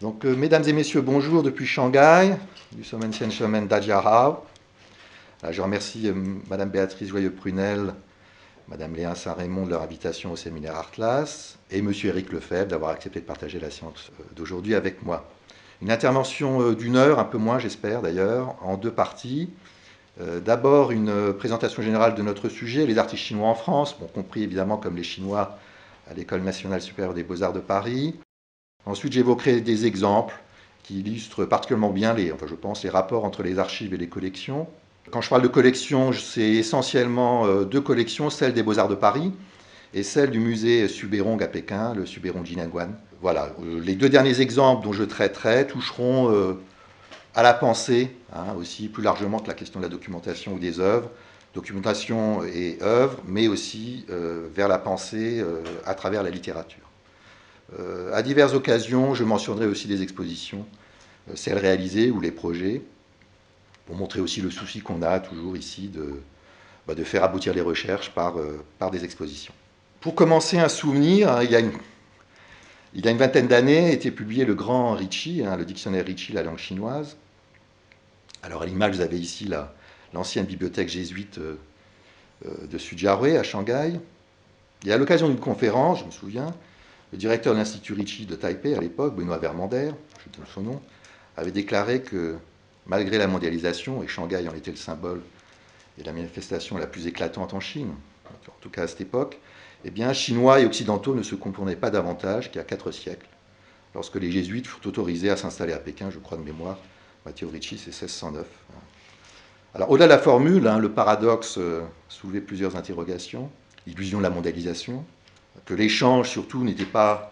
Donc, mesdames et messieurs, bonjour depuis Shanghai, du Somen Dajiarao. Je remercie Madame Béatrice Joyeux-Prunel, Madame Léa Saint-Raymond de leur invitation au séminaire Artlas et Monsieur Éric Lefebvre d'avoir accepté de partager la séance d'aujourd'hui avec moi. Une intervention d'une heure, un peu moins j'espère d'ailleurs, en deux parties. D'abord une présentation générale de notre sujet, les artistes chinois en France, bon, compris évidemment comme les Chinois à l'École nationale supérieure des beaux-arts de Paris. Ensuite, j'évoquerai des exemples qui illustrent particulièrement bien je pense, les rapports entre les archives et les collections. Quand je parle de collections, c'est essentiellement deux collections, celle des Beaux-Arts de Paris et celle du musée Subérong à Pékin, le Subérong Jinanguan. Voilà, les deux derniers exemples dont je traiterai toucheront à la pensée, aussi plus largement que la question de la documentation ou des œuvres, documentation et œuvres, mais aussi vers la pensée à travers la littérature. À diverses occasions, je mentionnerai aussi des expositions, celles réalisées ou les projets, pour montrer aussi le souci qu'on a toujours ici de faire aboutir les recherches par des expositions. Pour commencer, un souvenir, il y a une vingtaine d'années, était publié le grand Ricci, le dictionnaire Ricci, la langue chinoise. Alors à l'image, vous avez ici l'ancienne bibliothèque jésuite de Sujiahui à Shanghai. Et à l'occasion d'une conférence, je me souviens, le directeur de l'Institut Ricci de Taipei à l'époque, Benoît Vermander, je donne son nom, avait déclaré que malgré la mondialisation, et Shanghai en était le symbole et la manifestation la plus éclatante en Chine, en tout cas à cette époque, eh bien, Chinois et Occidentaux ne se comprenaient pas davantage qu'il y a 4 siècles, lorsque les Jésuites furent autorisés à s'installer à Pékin, je crois de mémoire, Matteo Ricci, c'est 1609. Alors, au-delà de la formule, le paradoxe soulevait plusieurs interrogations. L'illusion de la mondialisation, que l'échange surtout n'était pas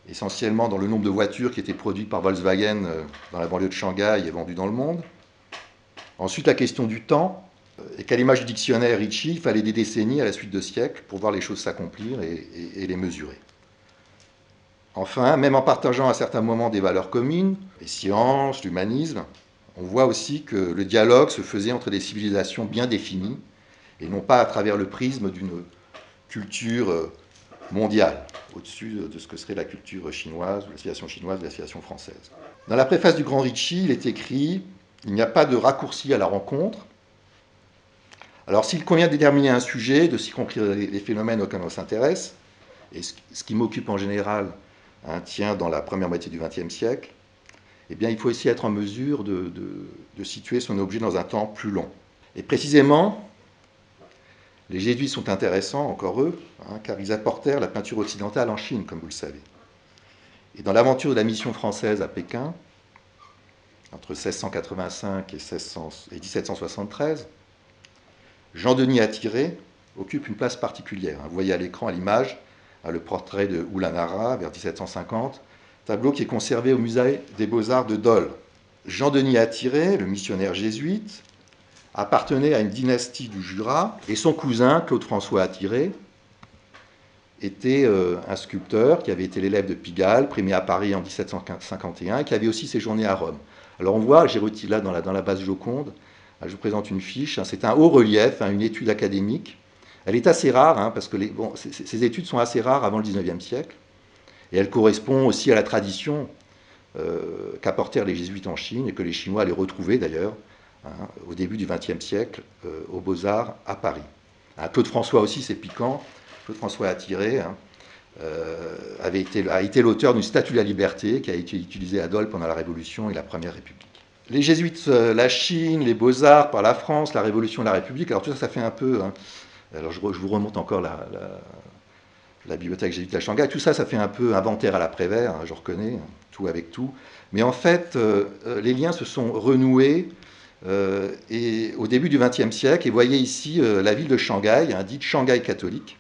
essentiellement dans le nombre de voitures qui étaient produites par Volkswagen dans la banlieue de Shanghai et vendues dans le monde. Ensuite, la question du temps, et qu'à l'image du dictionnaire Ricci, il fallait des décennies à la suite de siècles pour voir les choses s'accomplir et les mesurer. Enfin, même en partageant à certains moments des valeurs communes, les sciences, l'humanisme, on voit aussi que le dialogue se faisait entre des civilisations bien définies et non pas à travers le prisme d'une culture mondiale, au-dessus de ce que serait la culture chinoise, ou la civilisation chinoise, ou la civilisation française. Dans la préface du Grand Ricci, il est écrit « Il n'y a pas de raccourci à la rencontre. Alors s'il convient de déterminer un sujet, de circonscrire les phénomènes auxquels on s'intéresse, et ce qui m'occupe en général tient dans la première moitié du XXe siècle, eh bien, il faut aussi être en mesure de situer son objet dans un temps plus long. Et précisément, les jésuites sont intéressants, encore eux, car ils apportèrent la peinture occidentale en Chine, comme vous le savez. Et dans l'aventure de la mission française à Pékin, entre 1685 et 1773, Jean-Denis Attiré occupe une place particulière. Vous voyez à l'écran, à l'image, le portrait de Oulanara vers 1750, tableau qui est conservé au musée des Beaux-Arts de Dole. Jean-Denis Attiré, le missionnaire jésuite, appartenait à une dynastie du Jura, et son cousin, Claude-François Attiré, était un sculpteur qui avait été l'élève de Pigalle, primé à Paris en 1751, et qui avait aussi séjourné à Rome. Alors on voit, j'ai retiré là dans la base Joconde, je vous présente une fiche, c'est un haut relief, une étude académique. Elle est assez rare, parce que ces études sont assez rares avant le 19e siècle, et elle correspond aussi à la tradition qu'apportèrent les jésuites en Chine, et que les Chinois allaient retrouver d'ailleurs au début du XXe siècle aux Beaux-Arts à Paris. Claude François aussi, c'est piquant, Claude François Attiré a été l'auteur d'une statue de la liberté qui a été utilisée à Dole pendant la Révolution et la Première République. Les jésuites, la Chine, les beaux-arts par la France, la Révolution et la République, alors tout ça, ça fait un peu... alors je vous remonte encore la bibliothèque jésuite à Shanghai, tout ça, ça fait un peu inventaire à l'après-vert, je reconnais, tout avec tout. Mais en fait, les liens se sont renoués et au début du XXe siècle, et vous voyez ici la ville de Shanghai, dite Shanghai catholique,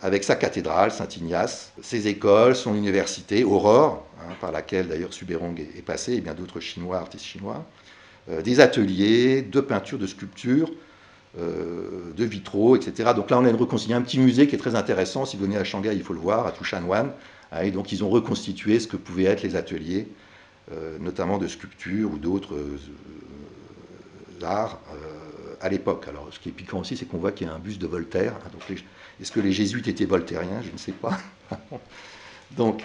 avec sa cathédrale, Saint-Ignace, ses écoles, son université, Aurore, par laquelle d'ailleurs Subérong est passé, et bien d'autres Chinois, artistes chinois, des ateliers de peinture, de sculpture, de vitraux, etc. Donc là, on a une reconstitution, un petit musée qui est très intéressant. Si vous venez à Shanghai, il faut le voir, à Tushanwan. Et donc, ils ont reconstitué ce que pouvaient être les ateliers, notamment de sculpture ou d'autres arts à l'époque. Alors, ce qui est piquant aussi, c'est qu'on voit qu'il y a un buste de Voltaire. Donc, est-ce que les jésuites étaient voltairiens? Je ne sais pas. Donc,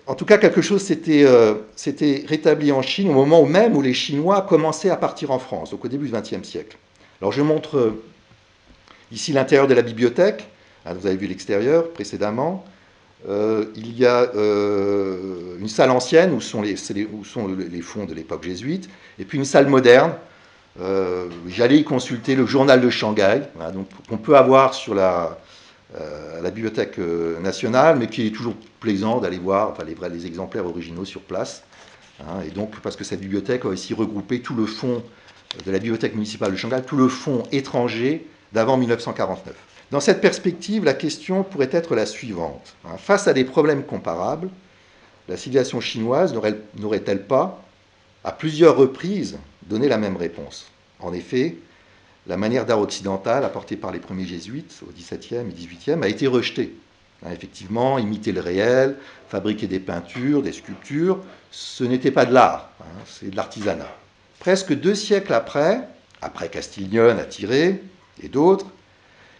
En tout cas, quelque chose s'était rétabli en Chine au moment même où les Chinois commençaient à partir en France, donc au début du XXe siècle. Alors je montre ici l'intérieur de la bibliothèque. Vous avez vu l'extérieur précédemment. Il y a une salle ancienne où sont les fonds de l'époque jésuite, et puis une salle moderne. J'allais y consulter le journal de Shanghai, voilà, donc, qu'on peut avoir sur la Bibliothèque nationale, mais qui est toujours plaisant d'aller voir enfin, les exemplaires originaux sur place. Hein, et donc, parce que cette bibliothèque a aussi regroupé tout le fonds de la Bibliothèque municipale de Shanghai, tout le fonds étranger d'avant 1949. Dans cette perspective, la question pourrait être la suivante. Hein, face à des problèmes comparables, la civilisation chinoise n'aurait-elle pas, à plusieurs reprises, donné la même réponse? En effet, la manière d'art occidentale apportée par les premiers jésuites au XVIIe et XVIIIe a été rejetée. Hein, effectivement, imiter le réel, fabriquer des peintures, des sculptures, ce n'était pas de l'art, hein, c'est de l'artisanat. Presque 2 siècles après Castiglione, Attiré et d'autres,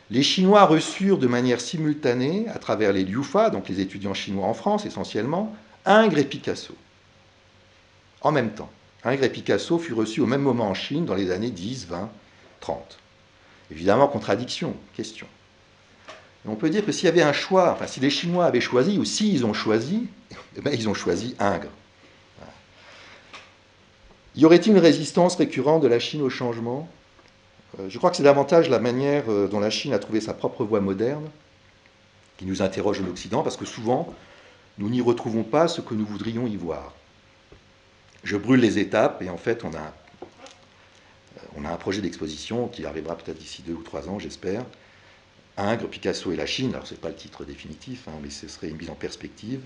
les Chinois reçurent de manière simultanée, à travers les Liufa, donc les étudiants chinois en France essentiellement, Ingres et Picasso. En même temps. Ingres et Picasso furent reçus au même moment en Chine dans les années 10, 20, 30. Évidemment, contradiction, question. Et on peut dire que s'il y avait un choix, enfin si les Chinois avaient choisi, ou s'ils ont choisi, eh bien, ils ont choisi Ingres. Voilà. Y aurait-il une résistance récurrente de la Chine au changement? Je crois que c'est davantage la manière dont la Chine a trouvé sa propre voie moderne qui nous interroge en Occident, parce que souvent, nous n'y retrouvons pas ce que nous voudrions y voir. Je brûle les étapes, et en fait, on a un projet d'exposition qui arrivera peut-être d'ici 2 ou 3 ans, j'espère. Ingres, Picasso et la Chine, alors ce n'est pas le titre définitif, hein, mais ce serait une mise en perspective.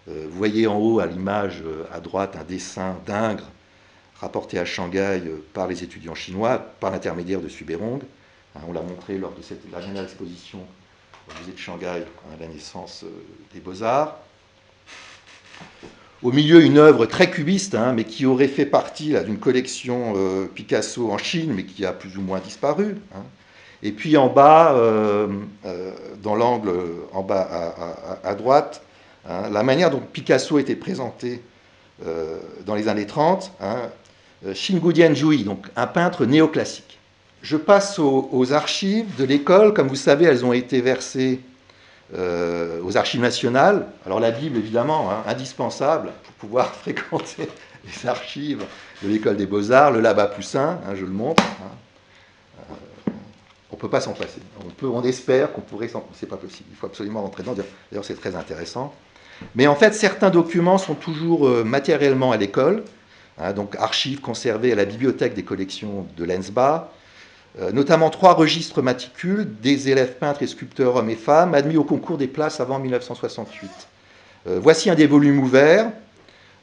Vous voyez en haut à l'image à droite un dessin d'Ingres rapporté à Shanghai par les étudiants chinois, par l'intermédiaire de Suberong. Hein, on l'a montré lors de la dernière exposition au musée de Shanghai, hein, la naissance des Beaux-Arts. Au milieu, une œuvre très cubiste, hein, mais qui aurait fait partie d'une collection Picasso en Chine, mais qui a plus ou moins disparu. Hein. Et puis en bas, dans l'angle en bas à droite, hein, la manière dont Picasso était présenté dans les années 30, hein, Xingu Dianzhui, donc un peintre néoclassique. Je passe aux archives de l'école. Comme vous savez, elles ont été versées aux archives nationales. Alors la Bible, évidemment, hein, indispensable pour pouvoir fréquenter les archives de l'école des Beaux-Arts, le Labat Poussin, hein, je le montre. Hein. On ne peut pas s'en passer. On espère qu'on pourrait s'en passer. C'est pas possible. Il faut absolument rentrer dedans. D'ailleurs, c'est très intéressant. Mais en fait, certains documents sont toujours matériellement à l'école. Hein, donc archives conservées à la bibliothèque des collections de l'ENSBA. Notamment 3 registres maticules des élèves peintres et sculpteurs hommes et femmes admis au concours des places avant 1968. Voici un des volumes ouverts.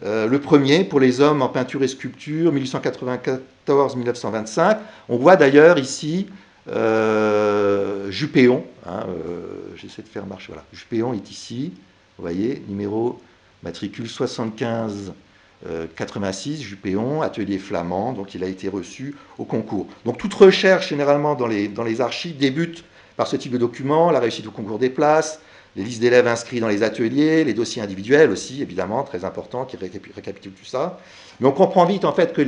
Le premier pour les hommes en peinture et sculpture, 1894-1925. On voit d'ailleurs ici Juppéon. Hein, j'essaie de faire marcher. Voilà. Juppéon est ici. Vous voyez, numéro matricule 75. 86, Juppéon, atelier flamand, donc il a été reçu au concours. Donc toute recherche, généralement, dans les archives, débute par ce type de document, la réussite au concours des places, les listes d'élèves inscrits dans les ateliers, les dossiers individuels aussi, évidemment, très importants, qui récapitulent tout ça. Mais on comprend vite, en fait, que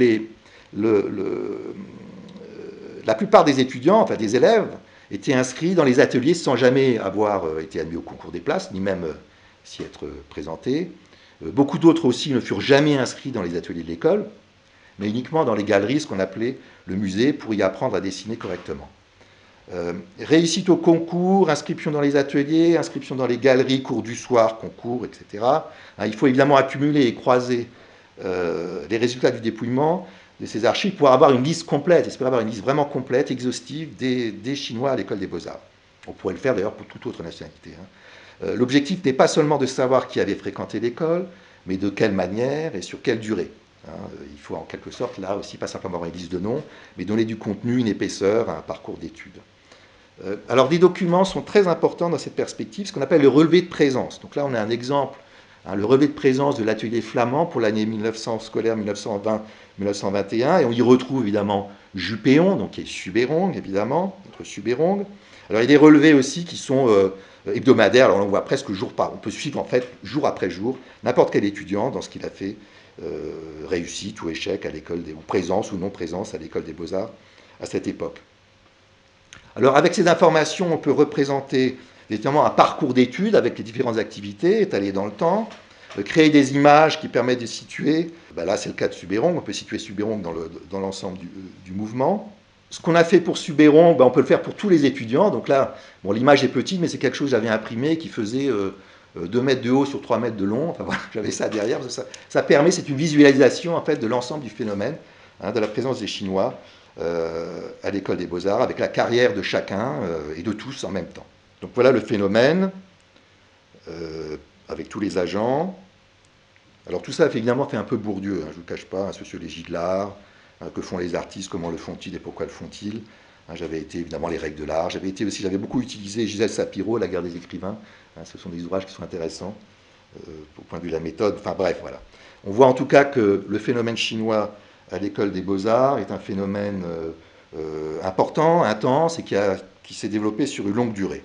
la plupart des étudiants, enfin des élèves, étaient inscrits dans les ateliers sans jamais avoir été admis au concours des places, ni même s'y être présentés. Beaucoup d'autres aussi ne furent jamais inscrits dans les ateliers de l'école, mais uniquement dans les galeries, ce qu'on appelait le musée, pour y apprendre à dessiner correctement. Réussite au concours, inscription dans les ateliers, inscription dans les galeries, cours du soir, concours, etc. Il faut évidemment accumuler et croiser les résultats du dépouillement de ces archives pour avoir une liste complète, espérer avoir une liste vraiment complète, exhaustive des Chinois à l'école des Beaux-Arts. On pourrait le faire d'ailleurs pour toute autre nationalité. Hein. L'objectif n'est pas seulement de savoir qui avait fréquenté l'école, mais de quelle manière et sur quelle durée. Il faut en quelque sorte, là aussi, pas simplement avoir une liste de noms, mais donner du contenu, une épaisseur à un parcours d'études. Alors, des documents sont très importants dans cette perspective, ce qu'on appelle le relevé de présence. Donc là, on a un exemple le relevé de présence de l'atelier flamand pour l'année 1900, scolaire 1920-1921, et on y retrouve évidemment Juppéon, donc qui est Subérong, évidemment, notre Subérong. Alors il y a des relevés aussi qui sont hebdomadaires, alors on voit presque on peut suivre en fait jour après jour n'importe quel étudiant dans ce qu'il a fait, réussite ou échec à l'école ou présence ou non présence à l'école des Beaux-Arts à cette époque. Alors avec ces informations, on peut représenter évidemment un parcours d'études avec les différentes activités étalées dans le temps, créer des images qui permettent de situer, là c'est le cas de Subérong, on peut situer Subérong dans l'ensemble du mouvement. Ce qu'on a fait pour Subérong, on peut le faire pour tous les étudiants, donc là, bon, l'image est petite, mais c'est quelque chose que j'avais imprimé qui faisait 2 mètres de haut sur 3 mètres de long, enfin voilà, j'avais ça derrière, ça permet, c'est une visualisation en fait de l'ensemble du phénomène, de la présence des Chinois à l'école des Beaux-Arts, avec la carrière de chacun et de tous en même temps. Donc voilà le phénomène, avec tous les agents. Alors tout ça évidemment fait un peu Bourdieu, je ne vous le cache pas, sociologie de l'art, que font les artistes, comment le font-ils et pourquoi le font-ils. J'avais été évidemment les règles de l'art, j'avais beaucoup utilisé Gisèle Sapiro, La guerre des écrivains, ce sont des ouvrages qui sont intéressants au point de vue de la méthode, enfin bref, voilà. On voit en tout cas que le phénomène chinois à l'école des Beaux-Arts est un phénomène important, intense et qui s'est développé sur une longue durée.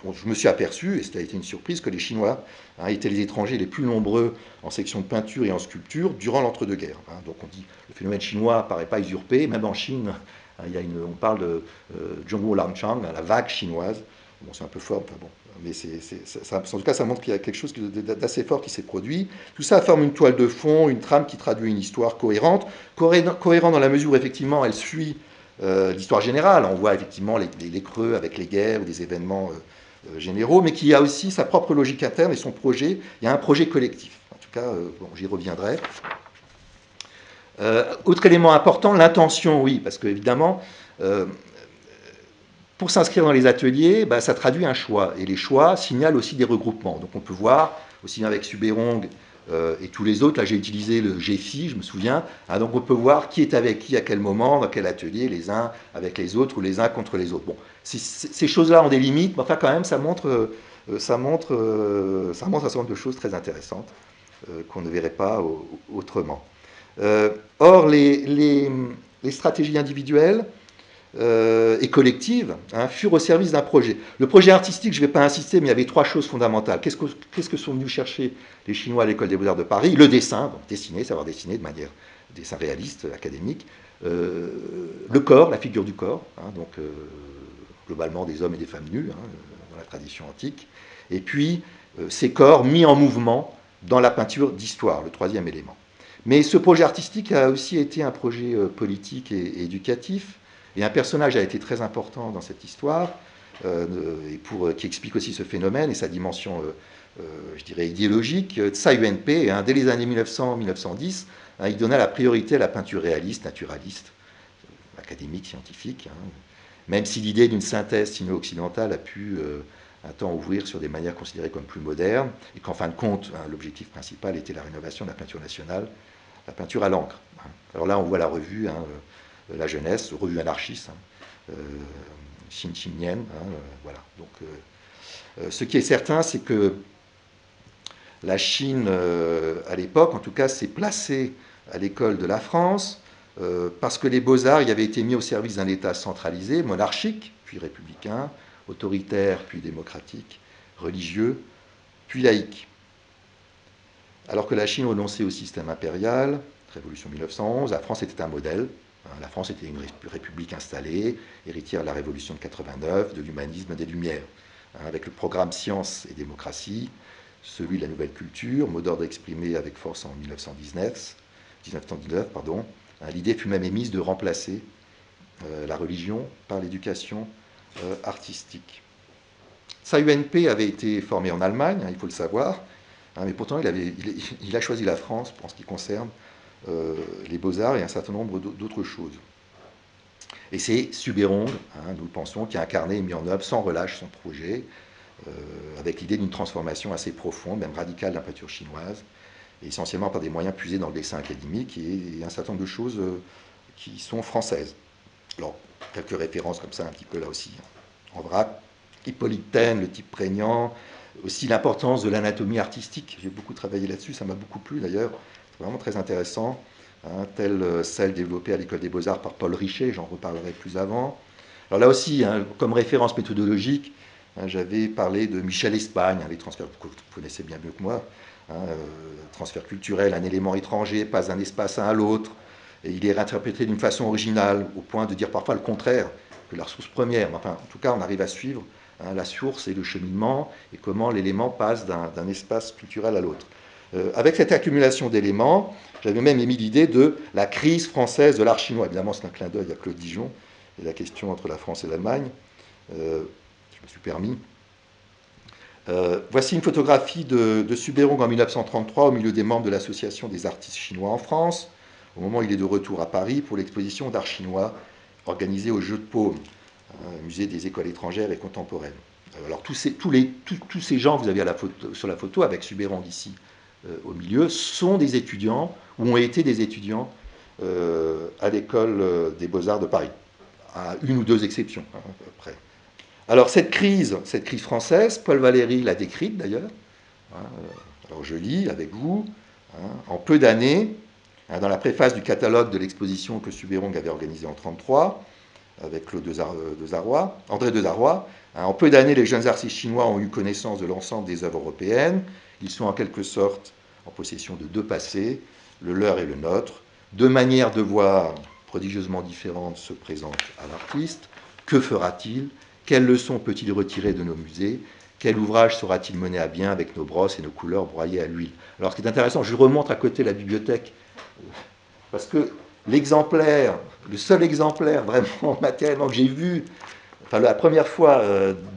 Donc je me suis aperçu, et ça a été une surprise, que les Chinois étaient les étrangers les plus nombreux en section de peinture et en sculpture durant l'entre-deux-guerres. Donc on dit le phénomène chinois ne paraît pas usurpé, même en Chine, on parle de Zhongguo Lanchang, la vague chinoise. Bon, c'est un peu fort, bon, mais en tout cas, ça montre qu'il y a quelque chose d'assez fort qui s'est produit. Tout ça forme une toile de fond, une trame qui traduit une histoire cohérente, cohérente dans la mesure où effectivement elle suit l'histoire générale. On voit effectivement les creux avec les guerres ou des événements généraux, mais qui a aussi sa propre logique interne et son projet. Il y a un projet collectif. En tout cas, bon, j'y reviendrai. Autre élément important, l'intention, oui, parce qu'évidemment, pour s'inscrire dans les ateliers, ça traduit un choix. Et les choix signalent aussi des regroupements. Donc on peut voir, aussi bien avec Subérong et tous les autres, là j'ai utilisé le GFI, je me souviens, donc on peut voir qui est avec qui à quel moment, dans quel atelier, les uns avec les autres ou les uns contre les autres. Bon, ces choses-là ont des limites, mais enfin quand même ça montre un certain nombre de choses très intéressantes qu'on ne verrait pas autrement. Or, les stratégies individuelles et collectives furent au service d'un projet. Le projet artistique, je ne vais pas insister, mais il y avait 3 choses fondamentales. Qu'est-ce que sont venus chercher les Chinois à l'école des Beaux-Arts de Paris? Le dessin, donc dessiner, savoir dessiner de manière dessin réaliste, académique. Le corps, la figure du corps, donc globalement des hommes et des femmes nus, dans la tradition antique. Et puis, ces corps mis en mouvement dans la peinture d'histoire, le 3e élément. Mais ce projet artistique a aussi été un projet politique et éducatif. Et un personnage a été très important dans cette histoire, qui explique aussi ce phénomène et sa dimension, je dirais, idéologique. Tsai Yuen-pei, dès les années 1900-1910, il donna la priorité à la peinture réaliste, naturaliste, académique, scientifique, même si l'idée d'une synthèse sino-occidentale a pu un temps ouvrir sur des manières considérées comme plus modernes, et qu'en fin de compte, l'objectif principal était la rénovation de la peinture nationale, la peinture à l'encre. Alors là, on voit la revue, La Jeunesse, revue anarchiste, Xin Xin voilà. Donc, ce qui est certain, c'est que la Chine, à l'époque, en tout cas, s'est placée à l'école de la France, parce que les beaux-arts y avaient été mis au service d'un État centralisé, monarchique, puis républicain, autoritaire, puis démocratique, religieux, puis laïque. Alors que la Chine renonçait au système impérial, Révolution 1911, la France était un modèle. La France était une république installée, héritière de la Révolution de 89, de l'humanisme des Lumières, avec le programme Science et démocratie, celui de la nouvelle culture, mot d'ordre exprimé avec force en 1919. L'idée fut même émise de remplacer la religion par l'éducation artistique. Tsai Yuen-pei avait été formé en Allemagne, il faut le savoir, mais pourtant il a choisi la France pour ce qui concerne les beaux-arts et un certain nombre d'autres choses. Et c'est Subérong, nous le pensons, qui a incarné et mis en œuvre sans relâche son projet, avec l'idée d'une transformation assez profonde, même radicale de la peinture chinoise, et essentiellement par des moyens puisés dans le dessin académique et un certain nombre de choses qui sont françaises. Alors, quelques références comme ça, un petit peu là aussi, en vrac. Hippolyte Taine, le type prégnant, Aussi l'importance de l'anatomie artistique. J'ai beaucoup travaillé là-dessus, ça m'a beaucoup plu d'ailleurs. C'est vraiment très intéressant. Telle celle développée à l'École des Beaux-Arts par Paul Richet, j'en reparlerai plus avant. Alors là aussi, comme référence méthodologique, j'avais parlé de Michel Espagne, les transferts que vous connaissez bien mieux que moi. Transfert culturel, un élément étranger passe d'un espace à l'autre, et il est réinterprété d'une façon originale, au point de dire parfois le contraire que la source première. Enfin, en tout cas, on arrive à suivre la source et le cheminement, et comment l'élément passe d'un espace culturel à l'autre. Avec cette accumulation d'éléments, j'avais même émis l'idée de la crise française de l'art chinois. Évidemment, c'est un clin d'œil à Claude Dijon et la question entre la France et l'Allemagne. Je me suis permis. Voici une photographie de Subérong en 1933 au milieu des membres de l'Association des artistes chinois en France, au moment où il est de retour à Paris pour l'exposition d'art chinois organisée au Jeu de Paume, musée des écoles étrangères et contemporaines. Alors tous ces gens que vous avez sur la photo, avec Subérong ici au milieu, sont des étudiants, ou ont été des étudiants à l'école des Beaux-Arts de Paris, à une ou deux exceptions, à peu près. Alors cette crise française, Paul Valéry l'a décrite d'ailleurs. Alors je lis avec vous. En peu d'années, dans la préface du catalogue de l'exposition que Subérong avait organisée en 1933, avec Claude André Dezarrois, en peu d'années, les jeunes artistes chinois ont eu connaissance de l'ensemble des œuvres européennes. Ils sont en quelque sorte en possession de deux passés, le leur et le nôtre. Deux manières de voir prodigieusement différentes se présentent à l'artiste. Que fera-t-il? Quelles leçons peut-il retirer de nos musées? Quel ouvrage sera-t-il mené à bien avec nos brosses et nos couleurs broyées à l'huile? Alors, ce qui est intéressant, je remonte à côté la bibliothèque, parce que l'exemplaire, le seul exemplaire vraiment matériellement que j'ai vu, enfin la première fois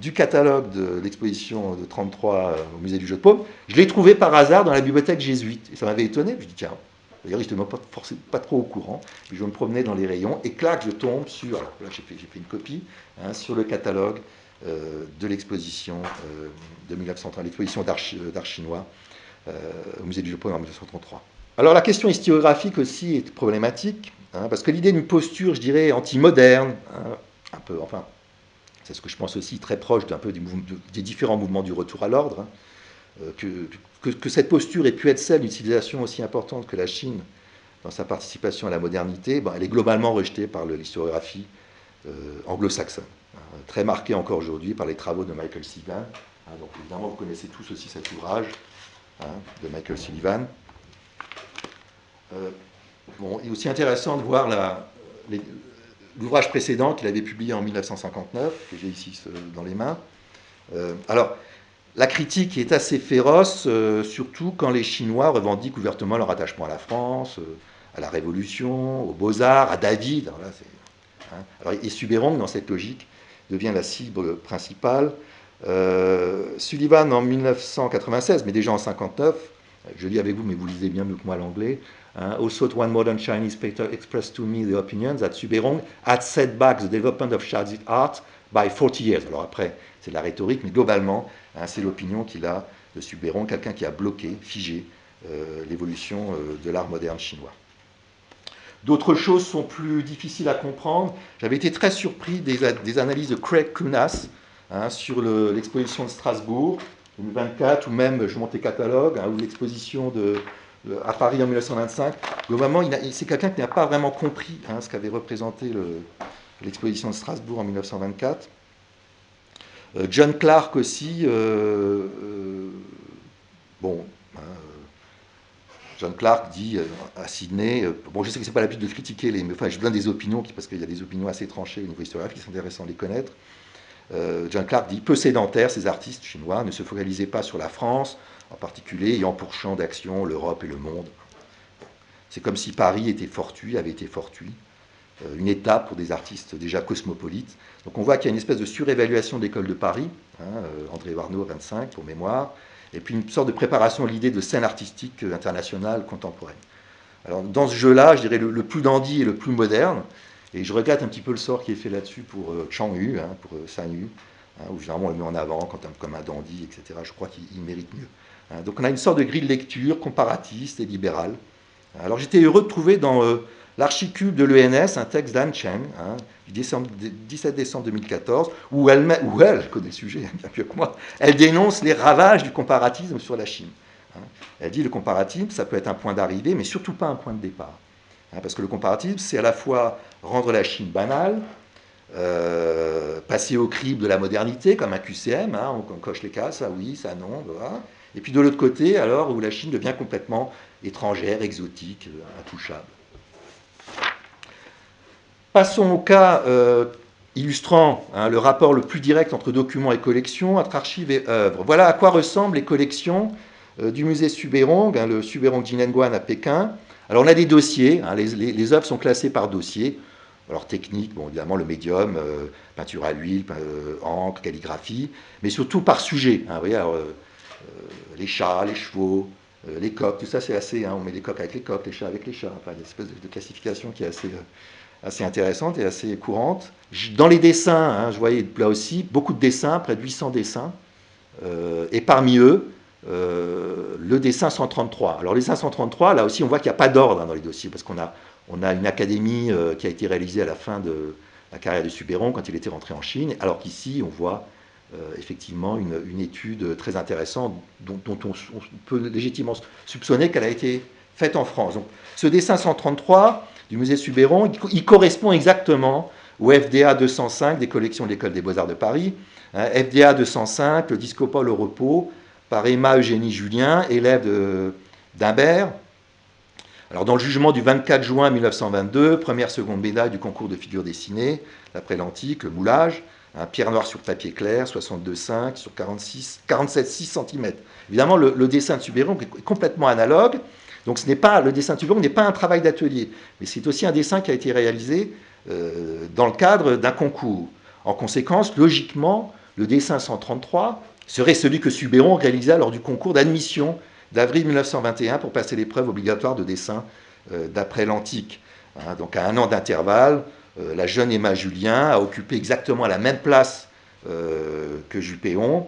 du catalogue de l'exposition de 1933 au musée du Jeu de Paume, je l'ai trouvé par hasard dans la bibliothèque jésuite. Et ça m'avait étonné, je me dis tiens, d'ailleurs, je n'étais pas trop au courant. Je me promenais dans les rayons et clac, je tombe sur. Alors là, j'ai fait une copie sur le catalogue de l'exposition de 1930, l'exposition d'art chinois au musée du Japon en 1933. Alors la question historiographique aussi est problématique, parce que l'idée d'une posture, je dirais, anti-moderne, un peu, enfin, c'est ce que je pense aussi très proche d'un peu des différents mouvements du retour à l'ordre, que cette posture ait pu être celle d'une civilisation aussi importante que la Chine dans sa participation à la modernité, elle est globalement rejetée par l'historiographie anglo-saxonne, très marquée encore aujourd'hui par les travaux de Michael Sullivan. Donc évidemment, vous connaissez tous aussi cet ouvrage de Michael Sullivan. Il est aussi intéressant de voir l'ouvrage précédent qu'il avait publié en 1959, que j'ai ici dans les mains. Alors, la critique est assez féroce, surtout quand les Chinois revendiquent ouvertement leur attachement à la France, à la Révolution, aux Beaux-Arts, à David. Et Subérong, dans cette logique, devient la cible principale. Sullivan, en 1996, mais déjà en 1959, je lis avec vous, mais vous lisez bien mieux que moi l'anglais. Also, one modern Chinese painter expressed to me the opinion that Subérong had set back the development of Chinese art by 40 years. Alors après, c'est de la rhétorique, mais globalement, c'est l'opinion qu'il a de Subérong, quelqu'un qui a bloqué, figé l'évolution de l'art moderne chinois. D'autres choses sont plus difficiles à comprendre. J'avais été très surpris des analyses de Craig Clunas sur l'exposition de Strasbourg 2024, ou même, je monte les catalogues, ou l'exposition à Paris en 1925. Globalement, c'est quelqu'un qui n'a pas vraiment compris ce qu'avait représenté l'exposition de Strasbourg en 1924. John Clark aussi, John Clark dit à Sydney, je sais que ce n'est pas l'habitude de critiquer, je donne des opinions, parce qu'il y a des opinions assez tranchées au niveau historiographique, c'est intéressant de les connaître. John Clark dit, peu sédentaires, ces artistes chinois ne se focalisaient pas sur la France, en particulier ayant pour champ d'action l'Europe et le monde. C'est comme si Paris avait été fortuit, une étape pour des artistes déjà cosmopolites. Donc on voit qu'il y a une espèce de surévaluation de l'école de Paris, André Warnaud, 25, pour mémoire, et puis une sorte de préparation à l'idée de scène artistique internationale contemporaine. Alors dans ce jeu-là, je dirais le plus dandy et le plus moderne, et je regrette un petit peu le sort qui est fait là-dessus pour Chang Yu, pour San Yu, où généralement on le met en avant comme un dandy, etc. Je crois qu'il mérite mieux. Donc on a une sorte de grille de lecture comparatiste et libérale. Alors j'étais heureux de trouver dans l'Archicube de l'ENS un texte d'An Chen, du 17 décembre 2014, où elle connaît le sujet bien mieux que moi, elle dénonce les ravages du comparatisme sur la Chine. Elle dit le comparatisme, ça peut être un point d'arrivée, mais surtout pas un point de départ. Parce que le comparatisme, c'est à la fois rendre la Chine banale, passer au crible de la modernité, comme un QCM, on coche les cases, ça oui, ça non, voilà. Et puis de l'autre côté, alors, où la Chine devient complètement étrangère, exotique, intouchable. Passons au cas illustrant le rapport le plus direct entre documents et collections, entre archives et œuvres. Voilà à quoi ressemblent les collections du musée Suberong, le Suberong Jinenguan à Pékin. Alors on a des dossiers, les œuvres sont classées par dossier. Alors technique, bon, évidemment le médium, peinture à l'huile, encre, calligraphie, mais surtout par sujet. Vous voyez, alors, les chats, les chevaux, les coqs, tout ça c'est assez, on met les coqs avec les coqs, les chats avec les chats, enfin, une espèce de classification qui est assez intéressante et assez courante. Dans les dessins, je voyais là aussi beaucoup de dessins, près de 800 dessins, et parmi eux, le dessin 133. Alors les dessins 133, là aussi on voit qu'il n'y a pas d'ordre dans les dossiers, parce qu'on a une académie qui a été réalisée à la fin de la carrière de Suberong quand il était rentré en Chine, alors qu'ici on voit effectivement une étude très intéressante dont on peut légitimement soupçonner qu'elle a été faite en France. Donc, ce dessin 133 du musée Suberong, il correspond exactement au FDA 205 des collections de l'École des Beaux-Arts de Paris. FDA 205, le Discopole au repos, par Emma Eugénie Julien, élève d'Imbert. Alors, dans le jugement du 24 juin 1922, première seconde médaille du concours de figures dessinées, d'après l'antique, le moulage, pierre noire sur papier clair, 62,5 sur 47,6 cm. Évidemment, le dessin de Suberong est complètement analogue. Donc le dessin de Suberong n'est pas un travail d'atelier, mais c'est aussi un dessin qui a été réalisé dans le cadre d'un concours. En conséquence, logiquement, le dessin 133 serait celui que Suberong réalisa lors du concours d'admission d'avril 1921 pour passer l'épreuve obligatoire de dessin d'après l'antique. Donc à un an d'intervalle, la jeune Emma Julien a occupé exactement la même place que Juppéon,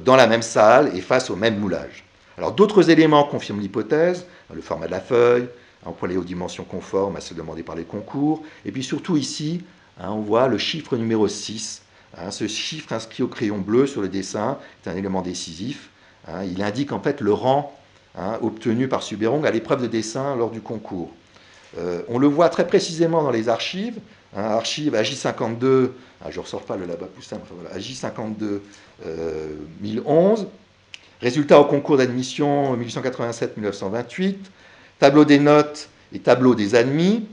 dans la même salle et face au même moulage. Alors d'autres éléments confirment l'hypothèse, le format de la feuille, employé aux dimensions conformes à celles demandées par les concours, et puis surtout ici, on voit le chiffre numéro 6. Ce chiffre inscrit au crayon bleu sur le dessin est un élément décisif. Il indique en fait le rang obtenu par Suberong à l'épreuve de dessin lors du concours. On le voit très précisément dans les archives. Archive AJ52, je ne ressors pas le Labapoussin, enfin voilà, AJ52 1011. Résultat au concours d'admission 1887-1928. Tableau des notes et tableau des admis.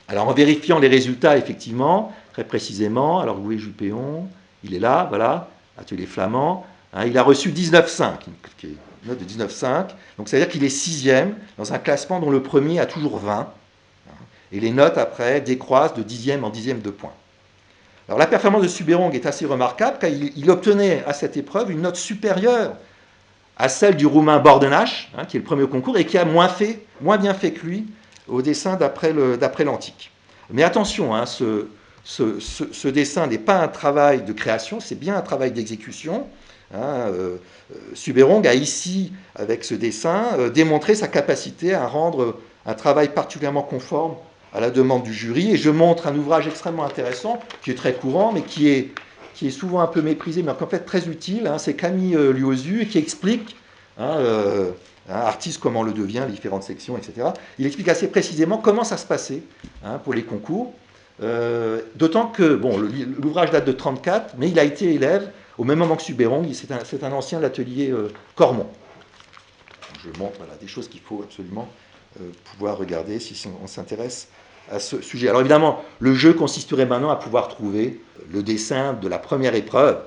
Alors en vérifiant les résultats, effectivement, très précisément, alors vous voyez Juppéon, il est là, voilà, atelier flamand, il a reçu 19,5, qui est une note de 19,5, donc c'est-à-dire qu'il est sixième dans un classement dont le premier a toujours 20, et les notes après décroissent de dixième en dixième de point. Alors la performance de Suberong est assez remarquable, car il obtenait à cette épreuve une note supérieure à celle du Roumain Bordenache, qui est le premier au concours, et qui a moins bien fait que lui au dessin d'après l'antique. Mais attention, ce dessin n'est pas un travail de création, c'est bien un travail d'exécution. Suberong a ici, avec ce dessin, démontré sa capacité à rendre un travail particulièrement conforme à la demande du jury. Et je montre un ouvrage extrêmement intéressant, qui est très courant, mais qui est souvent un peu méprisé, mais en fait très utile. C'est Camille Luozu, et qui explique artiste comment le devient, les différentes sections, etc. Il explique assez précisément comment ça se passait pour les concours. D'autant que, bon, l'ouvrage date de 1934, mais il a été élève au même moment que Suberong. C'est un ancien de l'atelier Cormont. Je montre des choses qu'il faut absolument pouvoir regarder si on s'intéresse à ce sujet. Alors évidemment, le jeu consisterait maintenant à pouvoir trouver le dessin de la première épreuve,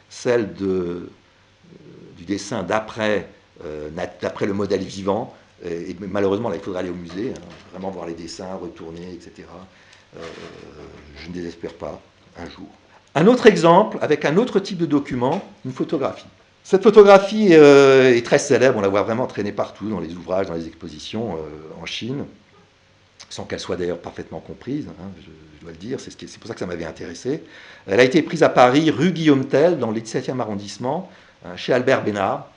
celle du dessin d'après le modèle vivant. Et malheureusement, là, il faudra aller au musée, vraiment voir les dessins, retourner, etc. Je ne désespère pas, un jour. Un autre exemple, avec un autre type de document, une photographie. Cette photographie est très célèbre, on la voit vraiment traîner partout, dans les ouvrages, dans les expositions en Chine, sans qu'elle soit d'ailleurs parfaitement comprise, je dois le dire, c'est pour ça que ça m'avait intéressé. Elle a été prise à Paris, rue Guillaume Tell, dans le 17e arrondissement, chez Albert Bénard,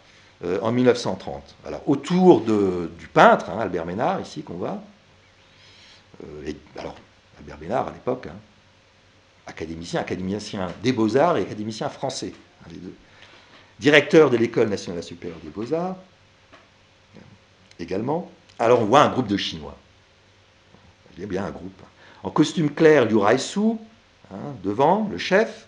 en 1930. Alors, autour du peintre, Albert Bénard, ici, qu'on voit. Alors, Albert Bénard, à l'époque, hein, académicien des Beaux-Arts et académicien français, hein, les deux. Directeur de l'École nationale supérieure des Beaux-Arts, également. Alors on voit un groupe de Chinois. Il y a bien un groupe. En costume clair, Liu Raisu, hein, devant, le chef.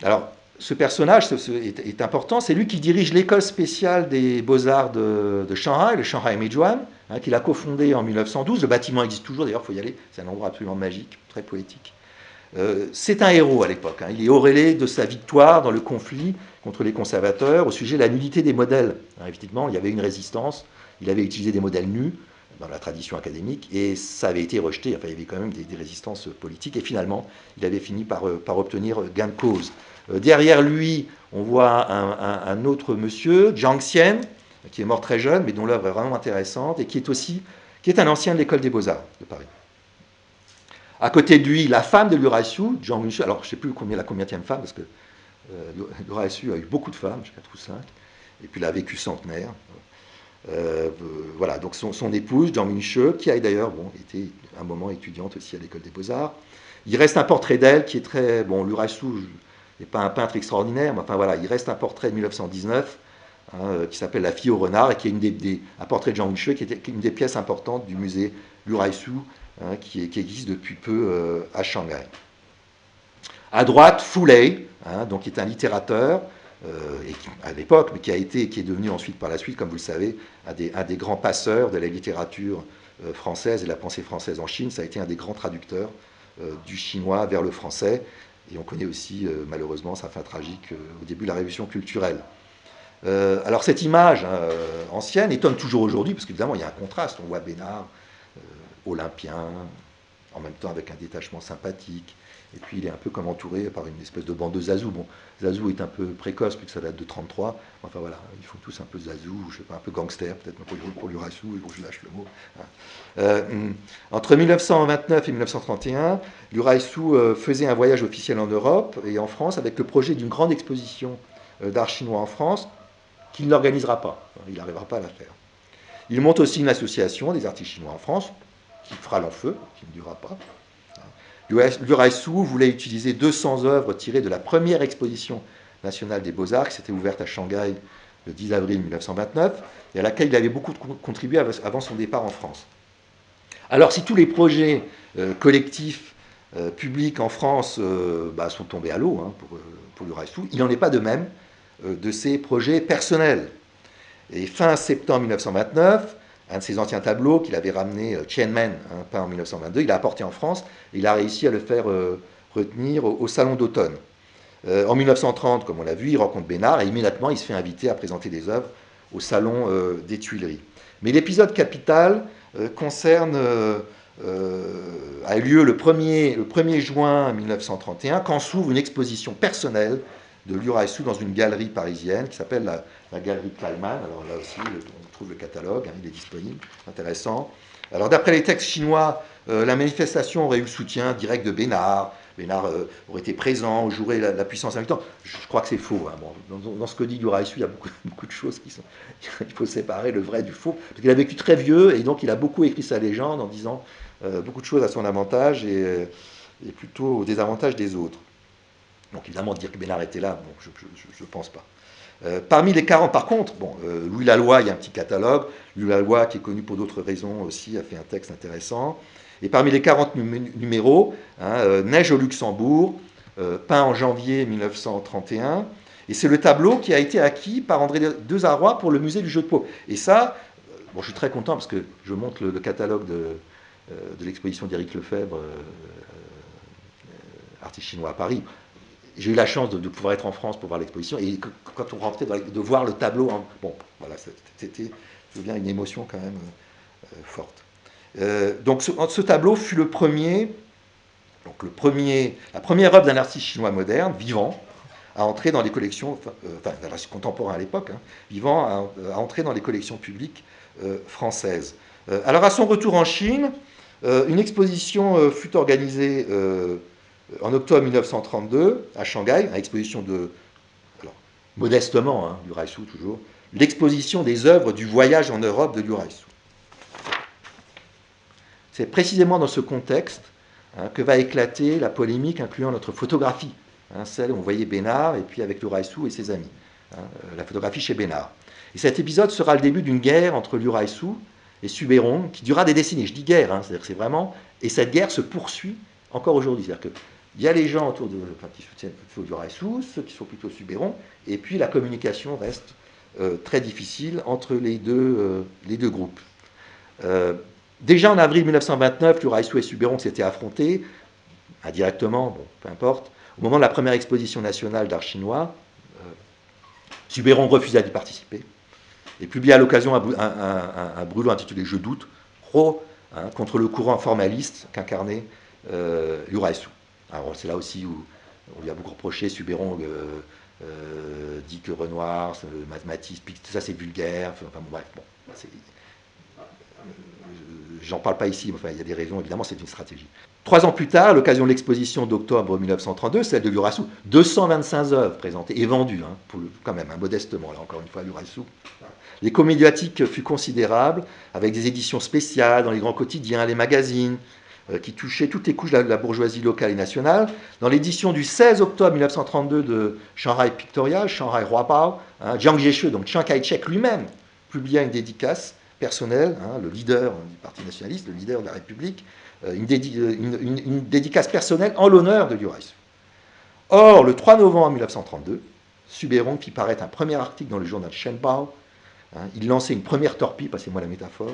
Alors, ce personnage est important, c'est lui qui dirige l'école spéciale des beaux-arts de Shanghai, le Shanghai Meizhuan, hein, qu'il a cofondé en 1912. Le bâtiment existe toujours, d'ailleurs, il faut y aller, c'est un endroit absolument magique, très poétique. C'est un héros à l'époque, hein. Il est auréolé de sa victoire dans le conflit contre les conservateurs au sujet de la nudité des modèles. Hein, effectivement, il y avait une résistance, il avait utilisé des modèles nus dans la tradition académique, et ça avait été rejeté. Enfin, il y avait quand même des résistances politiques, et finalement, il avait fini par obtenir gain de cause. Derrière lui, on voit un autre monsieur, Jiang Xian, qui est mort très jeune, mais dont l'œuvre est vraiment intéressante, et qui est un ancien de l'école des Beaux-Arts de Paris. À côté de lui, la femme de Liu Raisu, Zhang Yunshi, alors je ne sais plus la combienième femme, parce que Liu Raisu a eu beaucoup de femmes, 4 ou 5, et puis il a vécu centenaire. Voilà, donc son épouse, Zhang Yunshi, qui a d'ailleurs été un moment étudiante aussi à l'école des Beaux-Arts. Il reste un portrait d'elle qui est très... Bon, Liu Raisu n'est pas un peintre extraordinaire, mais enfin voilà, il reste un portrait de 1919 hein, qui s'appelle La fille au renard, et qui est un portrait de Zhang Yunshi, qui est une des pièces importantes du musée Liu Raisu, hein, qui existe depuis peu à Shanghai. À droite, Fu Lei, hein, donc, qui est un littérateur, à l'époque, mais qui est devenu ensuite, par la suite, comme vous le savez, un des grands passeurs de la littérature française et de la pensée française en Chine. Ça a été un des grands traducteurs du chinois vers le français. Et on connaît aussi, malheureusement, sa fin tragique au début de la Révolution culturelle. Alors cette image hein, ancienne étonne toujours aujourd'hui, parce qu'évidemment, il y a un contraste. On voit Bénard, olympien, en même temps avec un détachement sympathique. Et puis il est un peu comme entouré par une espèce de bande de Zazou. Bon, Zazou est un peu précoce, puisque ça date de 1933. Enfin voilà, ils font tous un peu Zazou, je sais pas, un peu gangster, peut-être pour Liu Raisu, je lâche le mot. Entre 1929 et 1931, Liu Raisu faisait un voyage officiel en Europe et en France avec le projet d'une grande exposition d'art chinois en France, qu'il n'organisera pas. Il n'arrivera pas à la faire. Il monte aussi une association des artistes chinois en France, qui fera long feu, qui ne durera pas. Liu Raisu voulait utiliser 200 œuvres tirées de la première exposition nationale des Beaux-Arts, qui s'était ouverte à Shanghai le 10 avril 1929, et à laquelle il avait beaucoup contribué avant son départ en France. Alors, si tous les projets collectifs publics en France sont tombés à l'eau hein, pour Liu Raisu, il n'en est pas de même de ses projets personnels. Et fin septembre 1929, un de ses anciens tableaux qu'il avait ramené, Tianmen, hein, peint en 1922, il l'a apporté en France et il a réussi à le faire retenir au Salon d'automne. En 1930, comme on l'a vu, il rencontre Bénard et immédiatement il se fait inviter à présenter des œuvres au Salon des Tuileries. Mais l'épisode capital a eu lieu le 1er juin 1931, quand s'ouvre une exposition personnelle de Liu Raisu dans une galerie parisienne qui s'appelle la galerie Kleiman. Alors là aussi, on trouve le catalogue, hein, il est disponible, intéressant. Alors d'après les textes chinois, la manifestation aurait eu le soutien direct de Bénard. Bénard aurait été présent, jouerait la puissance invitant. Je crois que c'est faux. Hein. Bon, dans ce que dit Liu Raisu, il y a beaucoup de choses qui sont... Il faut séparer le vrai du faux. Parce qu'il a vécu très vieux et donc il a beaucoup écrit sa légende en disant beaucoup de choses à son avantage et plutôt au désavantage des autres. Donc évidemment, dire que Bénard était là, bon, je ne pense pas. Parmi les 40, par contre, Louis Laloy, il y a un petit catalogue. Louis Laloy, qui est connu pour d'autres raisons aussi, a fait un texte intéressant. Et parmi les 40 numéros, hein, Neige au Luxembourg, peint en janvier 1931. Et c'est le tableau qui a été acquis par André Dezaroy pour le musée du jeu de paume. Et ça, je suis très content parce que je montre le catalogue de l'exposition d'Éric Lefebvre, artiste chinois à Paris. J'ai eu la chance de pouvoir être en France pour voir l'exposition, et quand on rentrait, de voir le tableau, bon, voilà, c'était une émotion quand même forte. Donc ce tableau fut la première œuvre d'un artiste chinois moderne, vivant, à entrer dans les collections, enfin, contemporain à l'époque, hein, vivant, à entrer dans les collections publiques françaises. Alors à son retour en Chine, une exposition fut organisée en octobre 1932, à Shanghai, une exposition alors, modestement, hein, Liu Raisu toujours, l'exposition des œuvres du voyage en Europe de Liu Raisu. C'est précisément dans ce contexte que va éclater la polémique incluant notre photographie, celle où on voyait Bénard et puis avec Liu Raïsou et ses amis, la photographie chez Bénard. Et cet épisode sera le début d'une guerre entre Liu Raïsou et Subérong qui durera des décennies. Je dis guerre, c'est-à-dire que c'est vraiment... Et cette guerre se poursuit encore aujourd'hui. C'est-à-dire qu'il y a les gens autour de, qui soutiennent plutôt Liu Raïsou, ceux qui sont plutôt Subérong, et puis la communication reste très difficile entre les deux groupes. Déjà en avril 1929, Liu Raïsou et Subérong s'étaient affrontés, indirectement, bon, peu importe. Au moment de la première exposition nationale d'art chinois, Subérong refusa d'y participer et publia à l'occasion un brûlot intitulé Je doute, contre le courant formaliste qu'incarnait Liu Raïsou. Alors c'est là aussi où on lui a beaucoup reproché, Subérong dit que Renoir, Matisse, tout ça c'est vulgaire, enfin bon, bref, bon, j'en parle pas ici, mais enfin, il y a des raisons, évidemment, c'est une stratégie. 3 ans plus tard, à l'occasion de l'exposition d'octobre 1932, celle de Liu Raïsou, 225 œuvres présentées et vendues, quand même, modestement, là encore une fois, Liu Raïsou. L'écho médiatique fut considérable, avec des éditions spéciales dans les grands quotidiens, les magazines, qui touchaient toutes les couches de la bourgeoisie locale et nationale. Dans l'édition du 16 octobre 1932 de Shanghai Pictorial, Shanghai Huapao, Jiang Jieshi, donc Chiang Kai-shek lui-même, publia une dédicace personnelle, le leader du Parti nationaliste, le leader de la République, une dédicace personnelle en l'honneur de Liu Raïsou. Or, le 3 novembre 1932, Subérong fit paraître un premier article dans le journal Shenbao. Il lançait une première torpille, passez-moi la métaphore,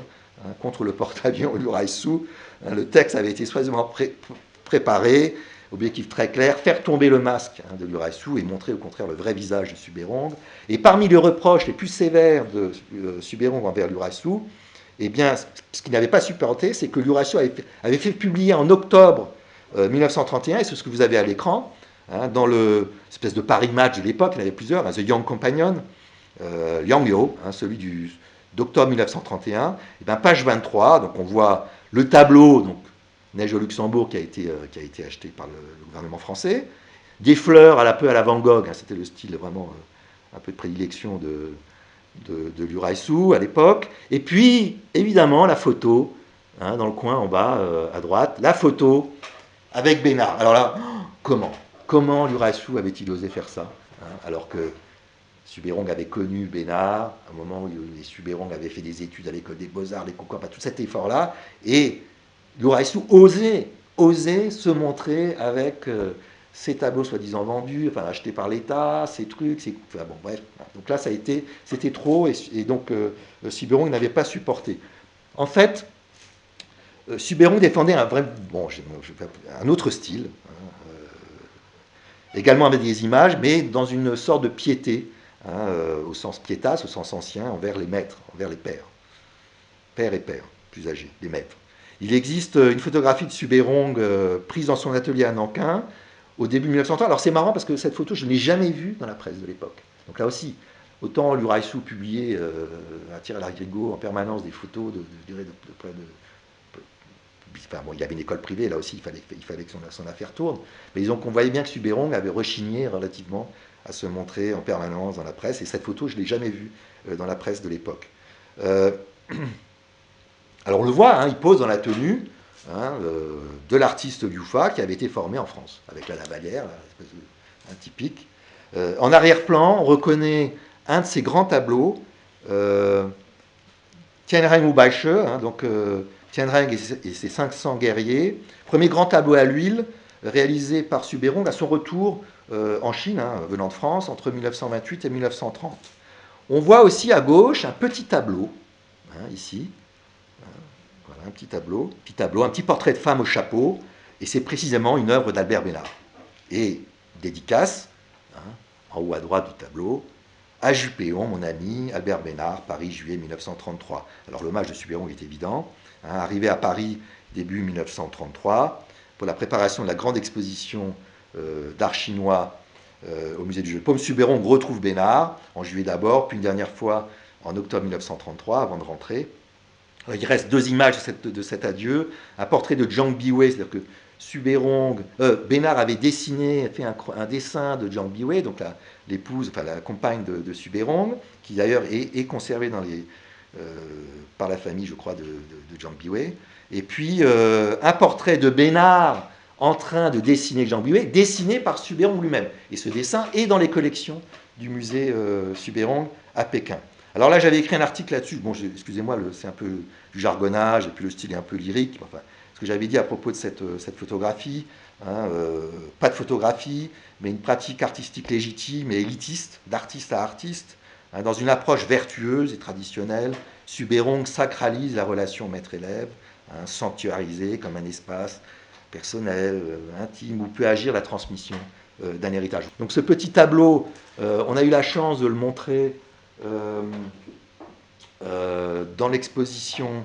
contre le porte-avions Liu Raïsou. Le texte avait été soigneusement préparé, objectif très clair, faire tomber le masque de Liu Raïsou et montrer au contraire le vrai visage de Subérong. Et parmi les reproches les plus sévères de Subérong envers Liu Raïsou, eh bien, ce qu'il n'avait pas supporté, c'est que Liu Raïsou avait fait publier en octobre 1931, et c'est ce que vous avez à l'écran, dans l'espèce de Paris Match de l'époque, il y en avait plusieurs, The Young Companion, Yang Yo, celui d'octobre 1931, et bien, page 23, donc on voit le tableau, donc Neige au Luxembourg, qui a été acheté par le gouvernement français, des fleurs à peu à la Van Gogh, c'était le style vraiment un peu de prédilection de Liu Raïsou à l'époque, et puis évidemment la photo, dans le coin en bas à droite, la photo avec Bénard. Alors là, comment Liu Raïsou avait-il osé faire ça, alors que Subérong avait connu Bénard, à un moment où les Subérong avaient fait des études à l'école des Beaux-Arts, les concours, tout cet effort-là, et Liu Raïsou osait se montrer avec ces tableaux soi-disant vendus, enfin achetés par l'État, ces trucs, enfin, bon bref. Donc là, c'était trop, et donc Subérong n'avait pas supporté. En fait, Subérong défendait un autre style, également avec des images, mais dans une sorte de piété, au sens piétas, au sens ancien, envers les maîtres, envers les pères. Père et père, plus âgés, les maîtres. Il existe une photographie de Subérong prise dans son atelier à Nankin au début de 1930. Alors c'est marrant parce que cette photo, je ne l'ai jamais vue dans la presse de l'époque. Donc là aussi, autant Liu Raïsou publiait à tir à l'arigot en permanence des photos enfin, bon, il y avait une école privée, là aussi il fallait que son affaire tourne. Mais disons qu'on voyait bien que Subérong avait rechigné relativement à se montrer en permanence dans la presse. Et cette photo, je ne l'ai jamais vue dans la presse de l'époque. Alors on le voit, il pose dans la tenue de l'artiste Liu Fa qui avait été formé en France, avec la lavalière, un typique. En arrière-plan, on reconnaît un de ses grands tableaux, Tianreng Wu Baishe, donc Tianreng et ses 500 guerriers. Premier grand tableau à l'huile, réalisé par Subérong à son retour en Chine, venant de France, entre 1928 et 1930. On voit aussi à gauche un petit tableau, ici, voilà, un petit tableau, un petit portrait de femme au chapeau, et c'est précisément une œuvre d'Albert Bénard. Et dédicace, en haut à droite du tableau, à Juppéon, mon ami, Albert Bénard, Paris, juillet 1933. Alors l'hommage de Subérong est évident. Arrivé à Paris début 1933, pour la préparation de la grande exposition d'art chinois au musée du Jeu de Paume, Subérong retrouve Bénard, en juillet d'abord, puis une dernière fois en octobre 1933, avant de rentrer. Il reste 2 images de cet adieu. Un portrait de Jiang Biwei, c'est-à-dire que Bénard avait fait un dessin de Jiang Biwei, donc l'épouse, enfin la compagne de Subérong, qui d'ailleurs est conservée par la famille, je crois, de Jiang Biwei. Et puis un portrait de Bénard en train de dessiner Jean Buet, dessiné par Subérong lui-même. Et ce dessin est dans les collections du musée Subérong à Pékin. Alors là, j'avais écrit un article là-dessus. Bon, excusez-moi, c'est un peu du jargonnage, et puis le style est un peu lyrique. Enfin, ce que j'avais dit à propos de cette photographie, hein, pas de photographie, mais une pratique artistique légitime et élitiste, d'artiste à artiste, hein, dans une approche vertueuse et traditionnelle. Subérong sacralise la relation maître-élève, hein, sanctuarisée comme un espace personnel, intime, où peut agir la transmission d'un héritage. Donc ce petit tableau, on a eu la chance de le montrer dans l'exposition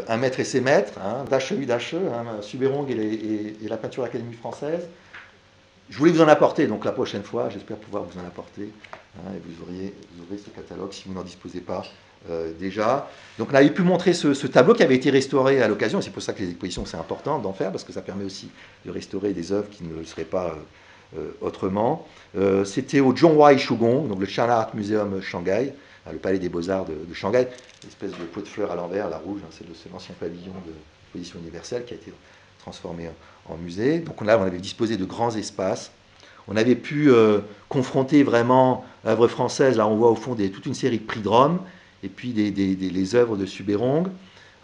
Un maître et ses maîtres, hein, d'H.E. hein, Subérong et la peinture académie française. Je voulais vous en apporter, donc la prochaine fois, j'espère pouvoir vous en apporter. Hein, et vous aurez ce catalogue si vous n'en disposez pas déjà. Donc on avait pu montrer ce tableau qui avait été restauré à l'occasion. C'est pour ça que les expositions, c'est important d'en faire, parce que ça permet aussi de restaurer des œuvres qui ne le seraient pas autrement. C'était au Zhonghua Shugong, donc le China Art Museum Shanghai, le palais des beaux-arts de Shanghai, l'espèce de pot de fleurs à l'envers, la rouge, hein, c'est l'ancien pavillon de l'exposition universelle qui a été transformé en musée. Donc là, on avait disposé de grands espaces. On avait pu confronter vraiment œuvres françaises. Là, on voit au fond toute une série de prix de Rome, et puis les œuvres de Subérong.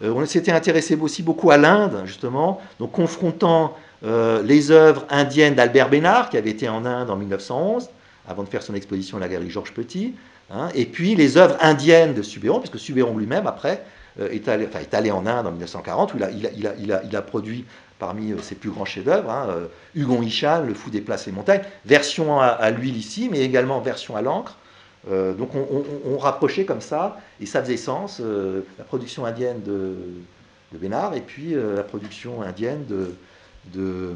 On s'était intéressé aussi beaucoup à l'Inde, justement, donc confrontant les œuvres indiennes d'Albert Bénard, qui avait été en Inde en 1911, avant de faire son exposition à la galerie Georges Petit, hein, et puis les œuvres indiennes de Subérong, puisque Subérong lui-même, après, est allé en Inde en 1940, où il a produit parmi ses plus grands chefs-d'œuvre, hein, Hugon Ishan, Le Fou des places et montagnes, version à l'huile ici, mais également version à l'encre. Donc on rapprochait comme ça, et ça faisait sens, la production indienne de Bénard, et puis la production indienne de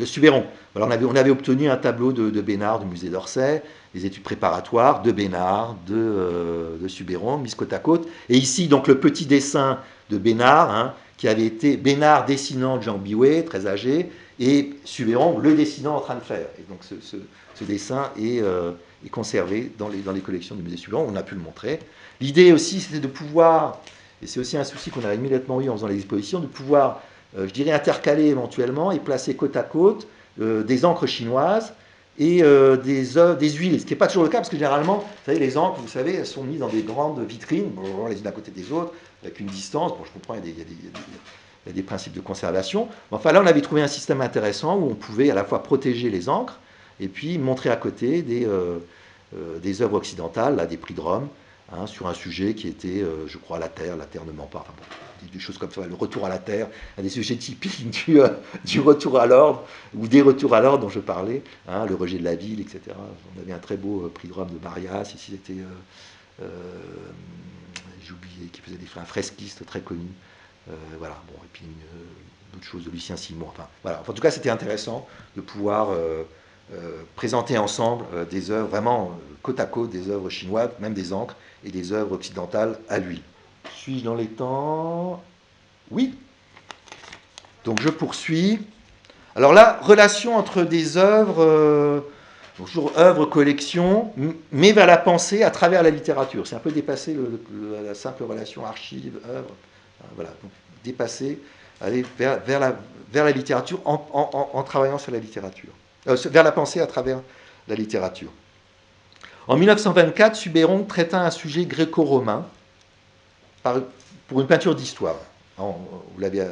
Subérong. Alors on avait obtenu un tableau de Bénard du musée d'Orsay, des études préparatoires de Bénard, de Subérong, mis côte à côte. Et ici, donc, le petit dessin de Bénard, hein, qui avait été Bénard dessinant Jean Biouet, très âgé, et Subérong le dessinant en train de faire. Et donc ce dessin est conservé dans les collections du musée Subérong, on a pu le montrer. L'idée aussi, c'était de pouvoir, et c'est aussi un souci qu'on a immédiatement eu en faisant les expositions, de pouvoir, je dirais, intercaler éventuellement et placer côte à côte des encres chinoises et des huiles, ce qui n'est pas toujours le cas, parce que généralement, vous savez, les encres, vous savez, elles sont mises dans des grandes vitrines, les unes à côté des autres, avec une distance. Bon, je comprends, il y a des principes de conservation. Enfin, là, on avait trouvé un système intéressant où on pouvait à la fois protéger les encres et puis montrer à côté des œuvres occidentales, là, des prix de Rome, hein, sur un sujet qui était, je crois, la Terre ne ment pas. Enfin, bon, des choses comme ça, le retour à la Terre, des sujets typiques du retour à l'ordre, ou des retours à l'ordre dont je parlais, hein, le rejet de la ville, etc. On avait un très beau prix de Rome de Marias, ici c'était, j'ai oublié, qui faisait un fresquiste très connu. Voilà, bon, et puis d'autres choses de Lucien Simon. Enfin, voilà. En tout cas, c'était intéressant de pouvoir présenter ensemble des œuvres vraiment côte à côte, des œuvres chinoises, même des encres, et des œuvres occidentales à l'huile. Suis-je dans les temps? Oui. Donc je poursuis. Alors là, relation entre des œuvres, toujours œuvres, collections, mais vers la pensée à travers la littérature. C'est un peu dépasser la simple relation archive, œuvre. Voilà, donc dépasser, aller vers la littérature en travaillant sur la littérature. Vers la pensée à travers la littérature. En 1924, Subérong traita un sujet gréco-romain pour une peinture d'histoire. Vous l'avez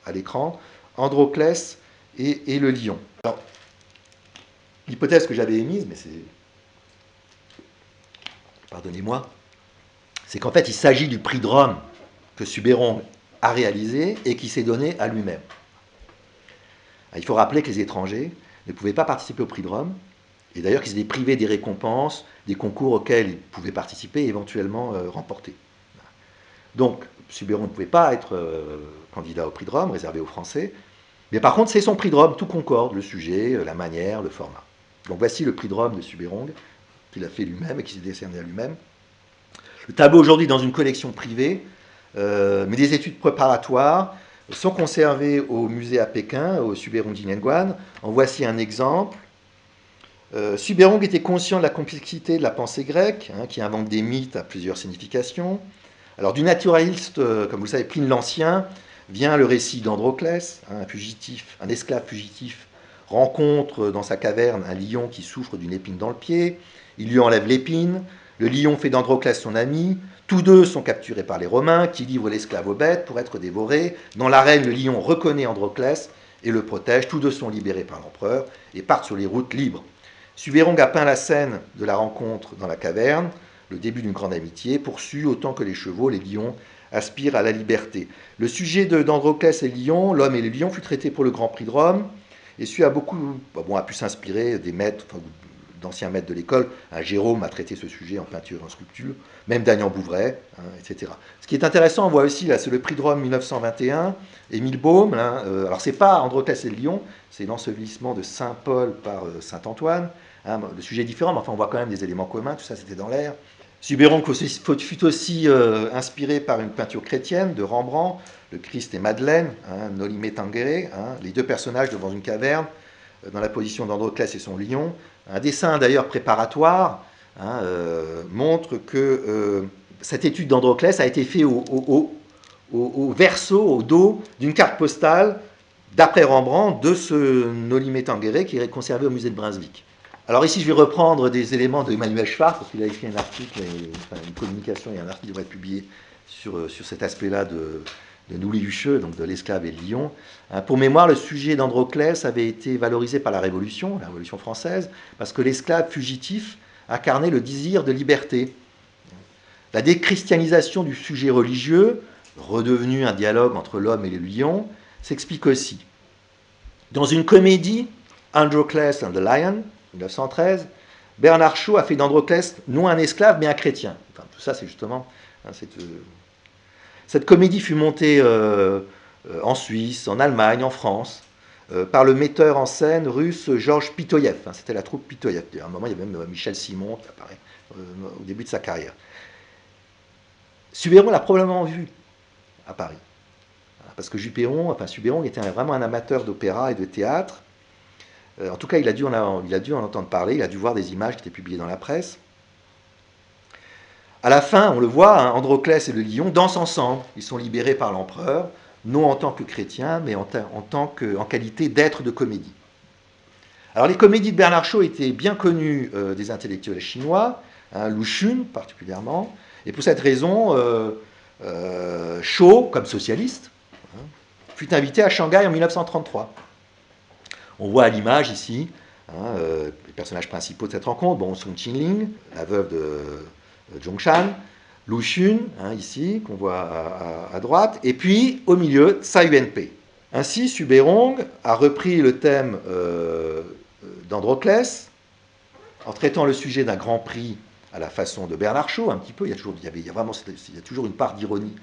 à l'écran, Androclès et le lion. Alors, l'hypothèse que j'avais émise, mais c'est... Pardonnez-moi, c'est qu'en fait, il s'agit du prix de Rome que Subérong a réalisé et qui s'est donné à lui-même. Il faut rappeler que les étrangers ne pouvaient pas participer au prix de Rome, et d'ailleurs qu'ils étaient privés des récompenses, des concours auxquels ils pouvaient participer et éventuellement remporter. Donc, Subérong ne pouvait pas être candidat au prix de Rome, réservé aux Français, mais par contre, c'est son prix de Rome, tout concorde, le sujet, la manière, le format. Donc voici le prix de Rome de Subérong, qu'il a fait lui-même et qui s'est décerné à lui-même. Le tableau aujourd'hui dans une collection privée, mais des études préparatoires sont conservées au musée à Pékin, au Subérong Jinenguan. En voici un exemple. Subérong était conscient de la complexité de la pensée grecque, hein, qui invente des mythes à plusieurs significations. Alors du naturaliste, comme vous le savez, Pline l'Ancien, vient le récit d'Androclès, un fugitif, un esclave fugitif, rencontre dans sa caverne un lion qui souffre d'une épine dans le pied, il lui enlève l'épine, le lion fait d'Androclès son ami, tous deux sont capturés par les Romains qui livrent l'esclave aux bêtes pour être dévorés. Dans l'arène, le lion reconnaît Androclès et le protège, tous deux sont libérés par l'empereur et partent sur les routes libres. Subérong a peint la scène de la rencontre dans la caverne, le début d'une grande amitié, poursuit autant que les chevaux, les lions aspirent à la liberté. Le sujet d'Androclès et le lion, l'homme et le lion, fut traité pour le Grand Prix de Rome, et celui a pu s'inspirer des maîtres, d'anciens maîtres de l'école. Jérôme a traité ce sujet en peinture et en sculpture, même Daniel Bouvray, etc. Ce qui est intéressant, on voit aussi, là, c'est le prix de Rome 1921, Émile Baume. Alors, c'est pas Androclès et le lion, c'est l'ensevelissement de Saint Paul par Saint Antoine. Le sujet est différent, mais enfin, on voit quand même des éléments communs, tout ça, c'était dans l'air. Subéron fut aussi inspiré par une peinture chrétienne de Rembrandt, le Christ et Madeleine, Nolime Tangere, les deux personnages devant une caverne, dans la position d'Androclès et son lion. Un dessin d'ailleurs préparatoire montre que cette étude d'Androclès a été faite au verso, au dos d'une carte postale d'après Rembrandt de ce Nolime Tangere qui est conservé au musée de Brunswick. Alors ici, je vais reprendre des éléments de Emmanuel Schwartz, parce qu'il a écrit un article, une communication et un article qui devrait être publié sur cet aspect-là de Nouli Hucheux, donc de l'esclave et le lion. Pour mémoire, le sujet d'Androclès avait été valorisé par la Révolution française, parce que l'esclave fugitif incarnait le désir de liberté. La déchristianisation du sujet religieux, redevenu un dialogue entre l'homme et le lion, s'explique aussi. Dans une comédie, Androclès and the Lion, 1913, Bernard Shaw a fait d'Androclès non un esclave, mais un chrétien. Enfin, tout ça, c'est justement... Cette comédie fut montée en Suisse, en Allemagne, en France, par le metteur en scène russe Georges Pitoyev. C'était la troupe Pitoyev. À un moment, il y avait même Michel Simon qui apparaît au début de sa carrière. Subéron l'a probablement vu à Paris. Parce que Subéron était vraiment un amateur d'opéra et de théâtre. En tout cas, il a dû en entendre parler, il a dû voir des images qui étaient publiées dans la presse. À la fin, on le voit, Androclès et le lion dansent ensemble. Ils sont libérés par l'empereur, non en tant que chrétiens, mais en qualité d'êtres de comédie. Alors, les comédies de Bernard Shaw étaient bien connues des intellectuels chinois, Lu Xun particulièrement, et pour cette raison, Shaw, comme socialiste, fut invité à Shanghai en 1933. On voit à l'image ici les personnages principaux de cette rencontre. Sun Qingling, la veuve de Zhongshan, Lu Xun, ici, qu'on voit à droite, et puis au milieu, Tsai Yuanpei. Ainsi, Subérong a repris le thème d'Androclès en traitant le sujet d'un grand prix à la façon de Bernard Shaw, un petit peu. Il y a toujours une part d'ironie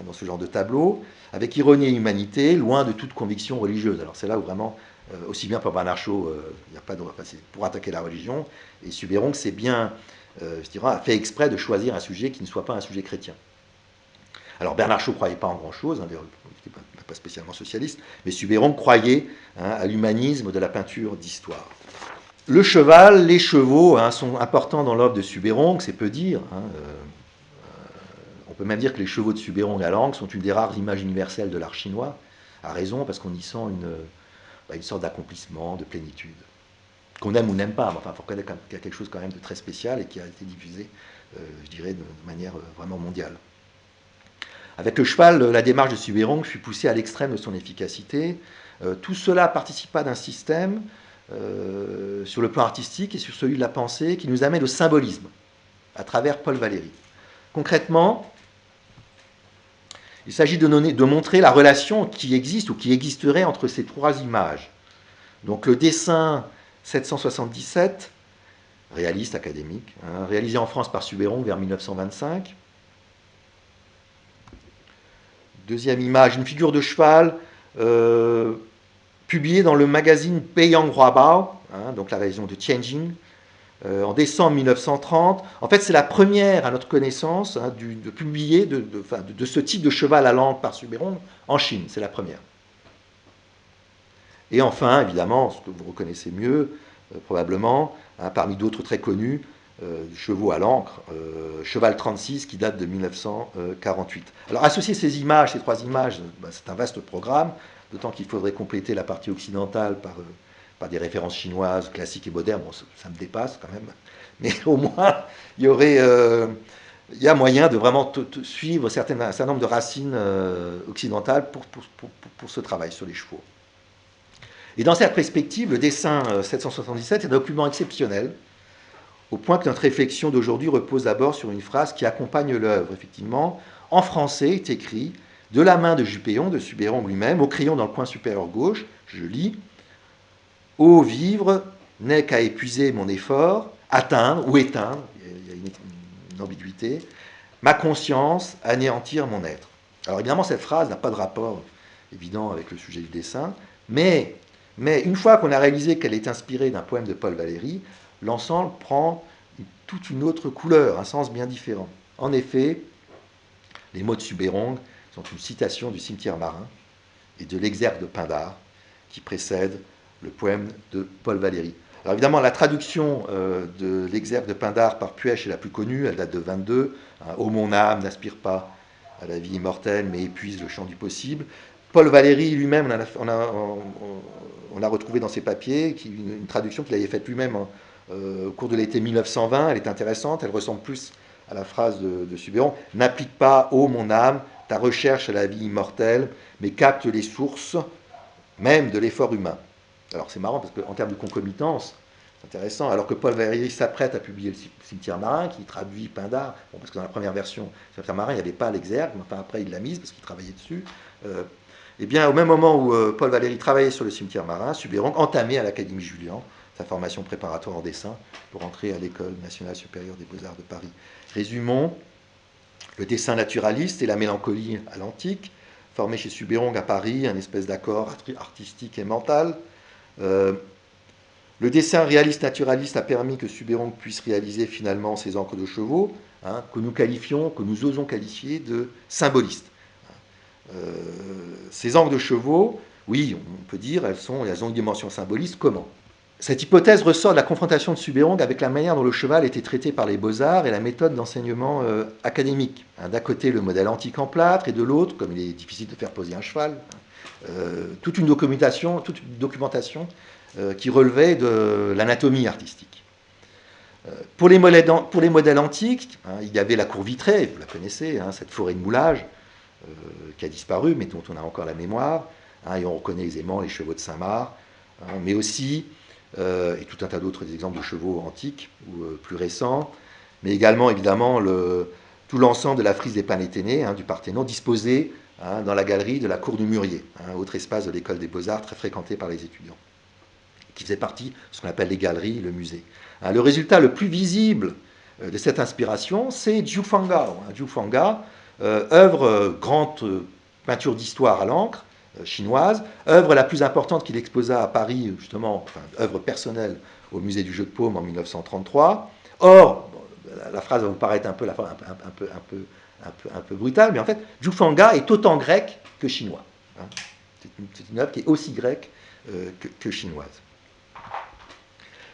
dans ce genre de tableau, avec ironie et humanité, loin de toute conviction religieuse. Alors c'est là où vraiment, aussi bien pour Bernard Shaw, c'est pour attaquer la religion, et Subérong, c'est bien, a fait exprès de choisir un sujet qui ne soit pas un sujet chrétien. Alors Bernard Shaw ne croyait pas en grand-chose, il n'était pas spécialement socialiste, mais Subérong croyait à l'humanisme de la peinture d'histoire. Le cheval, les chevaux sont importants dans l'œuvre de Subérong, c'est peu dire. On peut même dire que les chevaux de Subérong à Langres sont une des rares images universelles de l'art chinois, à raison, parce qu'on y sent une sorte d'accomplissement, de plénitude. Qu'on aime ou n'aime pas, mais enfin, il faut reconnaître qu'il y a quelque chose quand même de très spécial et qui a été diffusé, je dirais, de manière vraiment mondiale. Avec le cheval, la démarche de Subérong fut poussée à l'extrême de son efficacité. Tout cela participa d'un système sur le plan artistique et sur celui de la pensée qui nous amène au symbolisme à travers Paul Valéry. Concrètement, il s'agit de montrer la relation qui existe ou qui existerait entre ces trois images. Donc le dessin 777, réaliste, académique, réalisé en France par Subérong vers 1925. Deuxième image, une figure de cheval publiée dans le magazine Beiyang Huabao, donc la région de Tianjin, en décembre 1930. En fait, c'est la première, à notre connaissance, de publier de ce type de cheval à langue par Subérong en Chine. C'est la première. Et enfin, évidemment, ce que vous reconnaissez mieux, probablement, parmi d'autres très connus, chevaux à l'encre, cheval 36 qui date de 1948. Alors associer ces images, ces trois images, c'est un vaste programme, d'autant qu'il faudrait compléter la partie occidentale par des références chinoises, classiques et modernes. Bon, ça me dépasse quand même, mais au moins il y a moyen de vraiment suivre un certain nombre de racines occidentales pour ce travail sur les chevaux. Et dans cette perspective, le dessin 777 est un document exceptionnel, au point que notre réflexion d'aujourd'hui repose d'abord sur une phrase qui accompagne l'œuvre. Effectivement, en français est écrit, de la main de Jupéon, de Subéron lui-même, au crayon dans le coin supérieur gauche, je lis, « Ô vivre, n'est qu'à épuiser mon effort, atteindre ou éteindre, il y a une ambiguïté, ma conscience, anéantir mon être. » Alors évidemment, cette phrase n'a pas de rapport évident avec le sujet du dessin, mais une fois qu'on a réalisé qu'elle est inspirée d'un poème de Paul Valéry, l'ensemble prend toute une autre couleur, un sens bien différent. En effet, les mots de Subérong sont une citation du cimetière marin et de l'exergue de Pindare qui précède le poème de Paul Valéry. Alors évidemment, la traduction de l'exergue de Pindare par Puech est la plus connue, elle date de 22. Ô mon âme, n'aspire pas à la vie immortelle, mais épuise le champ du possible. Paul Valéry lui-même, on l'a retrouvé dans ses papiers, une traduction qu'il avait faite lui-même au cours de l'été 1920. Elle est intéressante, elle ressemble plus à la phrase de Subéron. N'applique pas, ô mon âme, ta recherche à la vie immortelle, mais capte les sources même de l'effort humain. Alors c'est marrant parce qu'en termes de concomitance, c'est intéressant, alors que Paul Valéry s'apprête à publier le cimetière marin, qui traduit Pindare, bon, parce que dans la première version du cimetière marin, il n'y avait pas l'exergue, mais enfin après il l'a mise parce qu'il travaillait dessus. Et bien au même moment où Paul Valéry travaillait sur le cimetière marin, Subéron entamait à l'Académie Julian sa formation préparatoire en dessin pour entrer à l'École nationale supérieure des beaux-arts de Paris. Résumons, le dessin naturaliste et la mélancolie à l'antique, formé chez Subéron à Paris, un espèce d'accord artistique et mental. Le dessin réaliste naturaliste a permis que Subéron puisse réaliser finalement ses encres de chevaux, que nous osons qualifier de symbolistes. Ces encres de chevaux, oui, on peut dire, elles ont une dimension symboliste. Comment? Cette hypothèse ressort de la confrontation de Subéron avec la manière dont le cheval était traité par les beaux-arts et la méthode d'enseignement académique. D'un côté, le modèle antique en plâtre, et de l'autre, comme il est difficile de faire poser un cheval, toute une documentation qui relevait de l'anatomie artistique. Pour les modèles antiques, il y avait la cour vitrée, vous la connaissez, cette forêt de moulage qui a disparu, mais dont on a encore la mémoire, et on reconnaît aisément les chevaux de Saint-Marc, mais aussi, et tout un tas d'autres exemples de chevaux antiques ou plus récents, mais également, évidemment, tout l'ensemble de la frise des Panéténées, du Parthénon, disposé dans la galerie de la cour du Mûrier, autre espace de l'école des Beaux-Arts très fréquenté par les étudiants, qui faisait partie de ce qu'on appelle les galeries, le musée. Le résultat le plus visible de cette inspiration, c'est Zhu Fangao. Zhu Fangao, œuvre grande peinture d'histoire à l'encre, chinoise, œuvre la plus importante qu'il exposa à Paris, justement, enfin, œuvre personnelle au musée du jeu de paume en 1933. Or, la phrase va vous paraître un peu brutale, mais en fait, Zhu Fangao est autant grec que chinois. C'est une œuvre qui est aussi grecque que chinoise.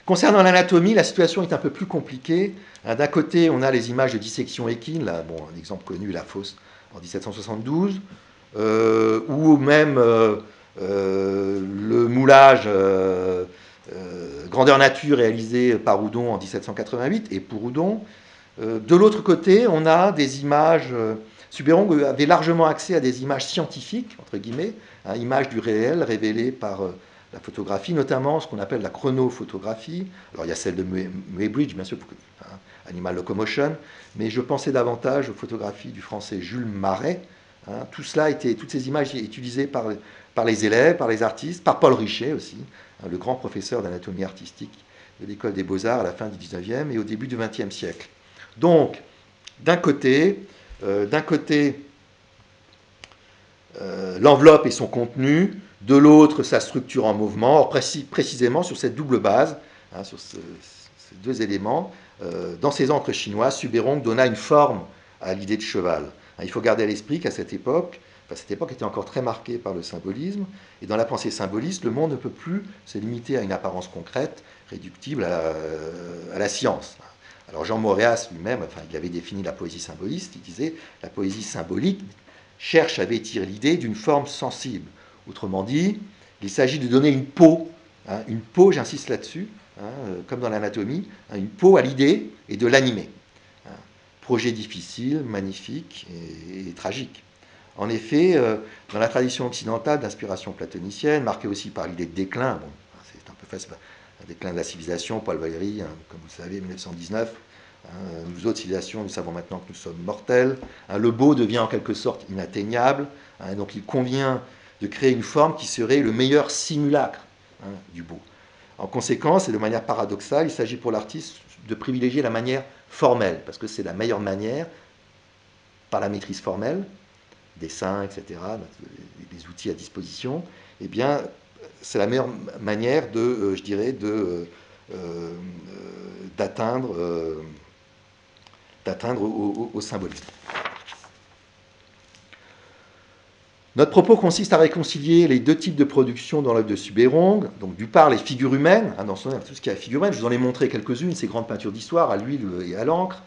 Concernant l'anatomie, la situation est un peu plus compliquée. D'un côté, on a les images de dissection équine, là, bon, un exemple connu, la fosse en 1772, ou même le moulage grandeur nature réalisé par Houdon en 1788, et pour Houdon. De l'autre côté, on a des images. Subéron avait largement accès à des images scientifiques, entre guillemets, images du réel révélées par la photographie, notamment ce qu'on appelle la chronophotographie. Alors il y a celle de Muybridge, bien sûr, Animal Locomotion, mais je pensais davantage aux photographies du français Jules Marais. Toutes ces images étaient utilisées par les élèves, par les artistes, par Paul Richet aussi, le grand professeur d'anatomie artistique de l'école des Beaux-Arts à la fin du 19e et au début du 20e siècle. Donc, d'un côté, l'enveloppe et son contenu, de l'autre, sa structure en mouvement. Or, précisément sur cette double base, sur ces deux éléments, dans ces encres chinoises, Subéron donna une forme à l'idée de cheval. Il faut garder à l'esprit qu'à cette époque était encore très marquée par le symbolisme, et dans la pensée symboliste, le monde ne peut plus se limiter à une apparence concrète, réductible à la science. Alors Jean Moréas lui-même, enfin, il avait défini la poésie symboliste, il disait la poésie symbolique cherche à vêtir l'idée d'une forme sensible. Autrement dit, il s'agit de donner une peau, j'insiste là-dessus, comme dans l'anatomie, une peau à l'idée et de l'animer. Projet difficile, magnifique et tragique. En effet, dans la tradition occidentale d'inspiration platonicienne, marquée aussi par l'idée de déclin, bon, c'est un peu facile, un déclin de la civilisation, Paul Valéry, comme vous le savez, 1919, nous autres civilisations, nous savons maintenant que nous sommes mortels, le beau devient en quelque sorte inatteignable, donc il convient de créer une forme qui serait le meilleur simulacre du beau. En conséquence, et de manière paradoxale, il s'agit pour l'artiste de privilégier la manière formelle, parce que c'est la meilleure manière, par la maîtrise formelle, dessin, etc., les outils à disposition, eh bien, c'est la meilleure manière de, je dirais, d'atteindre au symbolisme. Notre propos consiste à réconcilier les deux types de production dans l'œuvre de Subérong. Donc, d'une part, les figures humaines, dans tout ce qui est figure humaine, je vous en ai montré quelques-unes, ces grandes peintures d'histoire à l'huile et à l'encre,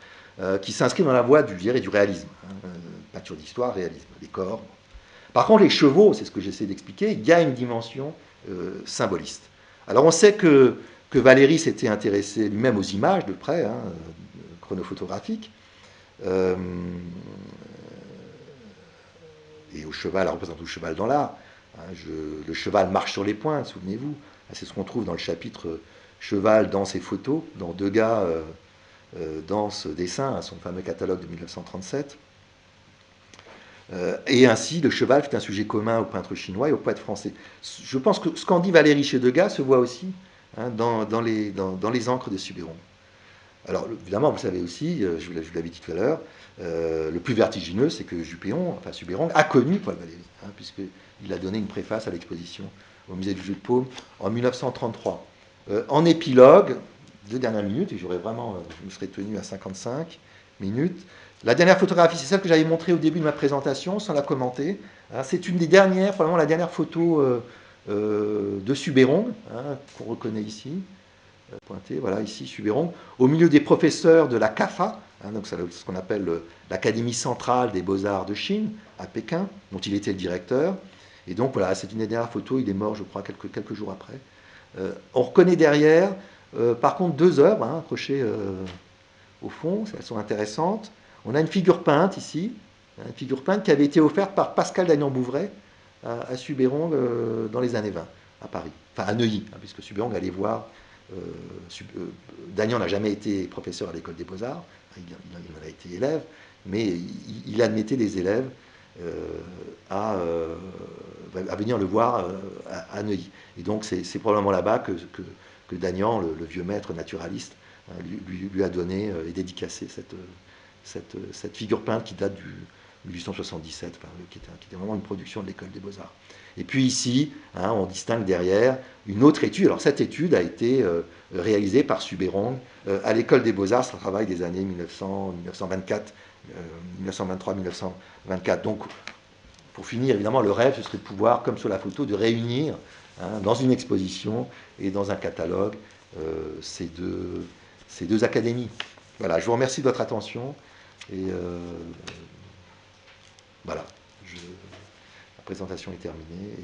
qui s'inscrivent dans la voie du réalisme. Peinture d'histoire, réalisme, les corps. Par contre, les chevaux, c'est ce que j'essaie d'expliquer, il y a une dimension symboliste. Alors, on sait que Valéry s'était intéressé lui-même aux images de près, chronophotographiques. Et au cheval, elle représente le cheval dans l'art. Le cheval marche sur les pointes, souvenez-vous. C'est ce qu'on trouve dans le chapitre Cheval, danse et photos, dans Degas, danse, dessin, son fameux catalogue de 1937. Et ainsi, le cheval fut un sujet commun aux peintres chinois et aux poètes français. Je pense que ce qu'en dit Valéry chez Degas se voit aussi dans les encres de Subérong. Alors, évidemment, vous savez aussi, je vous l'avais dit tout à l'heure, le plus vertigineux, c'est que Subérong, a connu Paul Valéry, puisqu'il a donné une préface à l'exposition au musée du Jeu de Paume en 1933. En épilogue, 2 dernières minutes, et je me serais tenu à 55 minutes. La dernière photographie, c'est celle que j'avais montrée au début de ma présentation, sans la commenter. C'est une des dernières, probablement la dernière photo de Subérong, qu'on reconnaît ici. Pointé, voilà, ici, Subérong, au milieu des professeurs de la CAFA, donc c'est ce qu'on appelle l'Académie centrale des beaux-arts de Chine, à Pékin, dont il était le directeur. Et donc voilà, c'est une des dernières photos, il est mort, je crois, quelques jours après. On reconnaît derrière, par contre, 2 œuvres accrochées au fond, elles sont intéressantes. On a une figure peinte ici, une figure peinte qui avait été offerte par Pascal Dagnan-Bouvray à Subérong dans les années 20, à Paris, enfin à Neuilly, puisque Subérong allait voir. Dagnan n'a jamais été professeur à l'école des beaux-arts, il en a été élève, mais il admettait les élèves à venir le voir à Neuilly. Et donc c'est probablement là-bas que Dagnan, le vieux maître naturaliste, lui a donné et dédicacé cette figure peinte qui date du 1877, qui était vraiment une production de l'école des beaux-arts. Et puis ici, on distingue derrière une autre étude. Alors cette étude a été réalisée par Subérong à l'école des beaux-arts, c'est un travail des années 1924, 1923-1924. Donc, pour finir, évidemment, le rêve, ce serait de pouvoir, comme sur la photo, de réunir dans une exposition et dans un catalogue ces deux académies. Voilà, je vous remercie de votre attention. Et voilà, la présentation est terminée.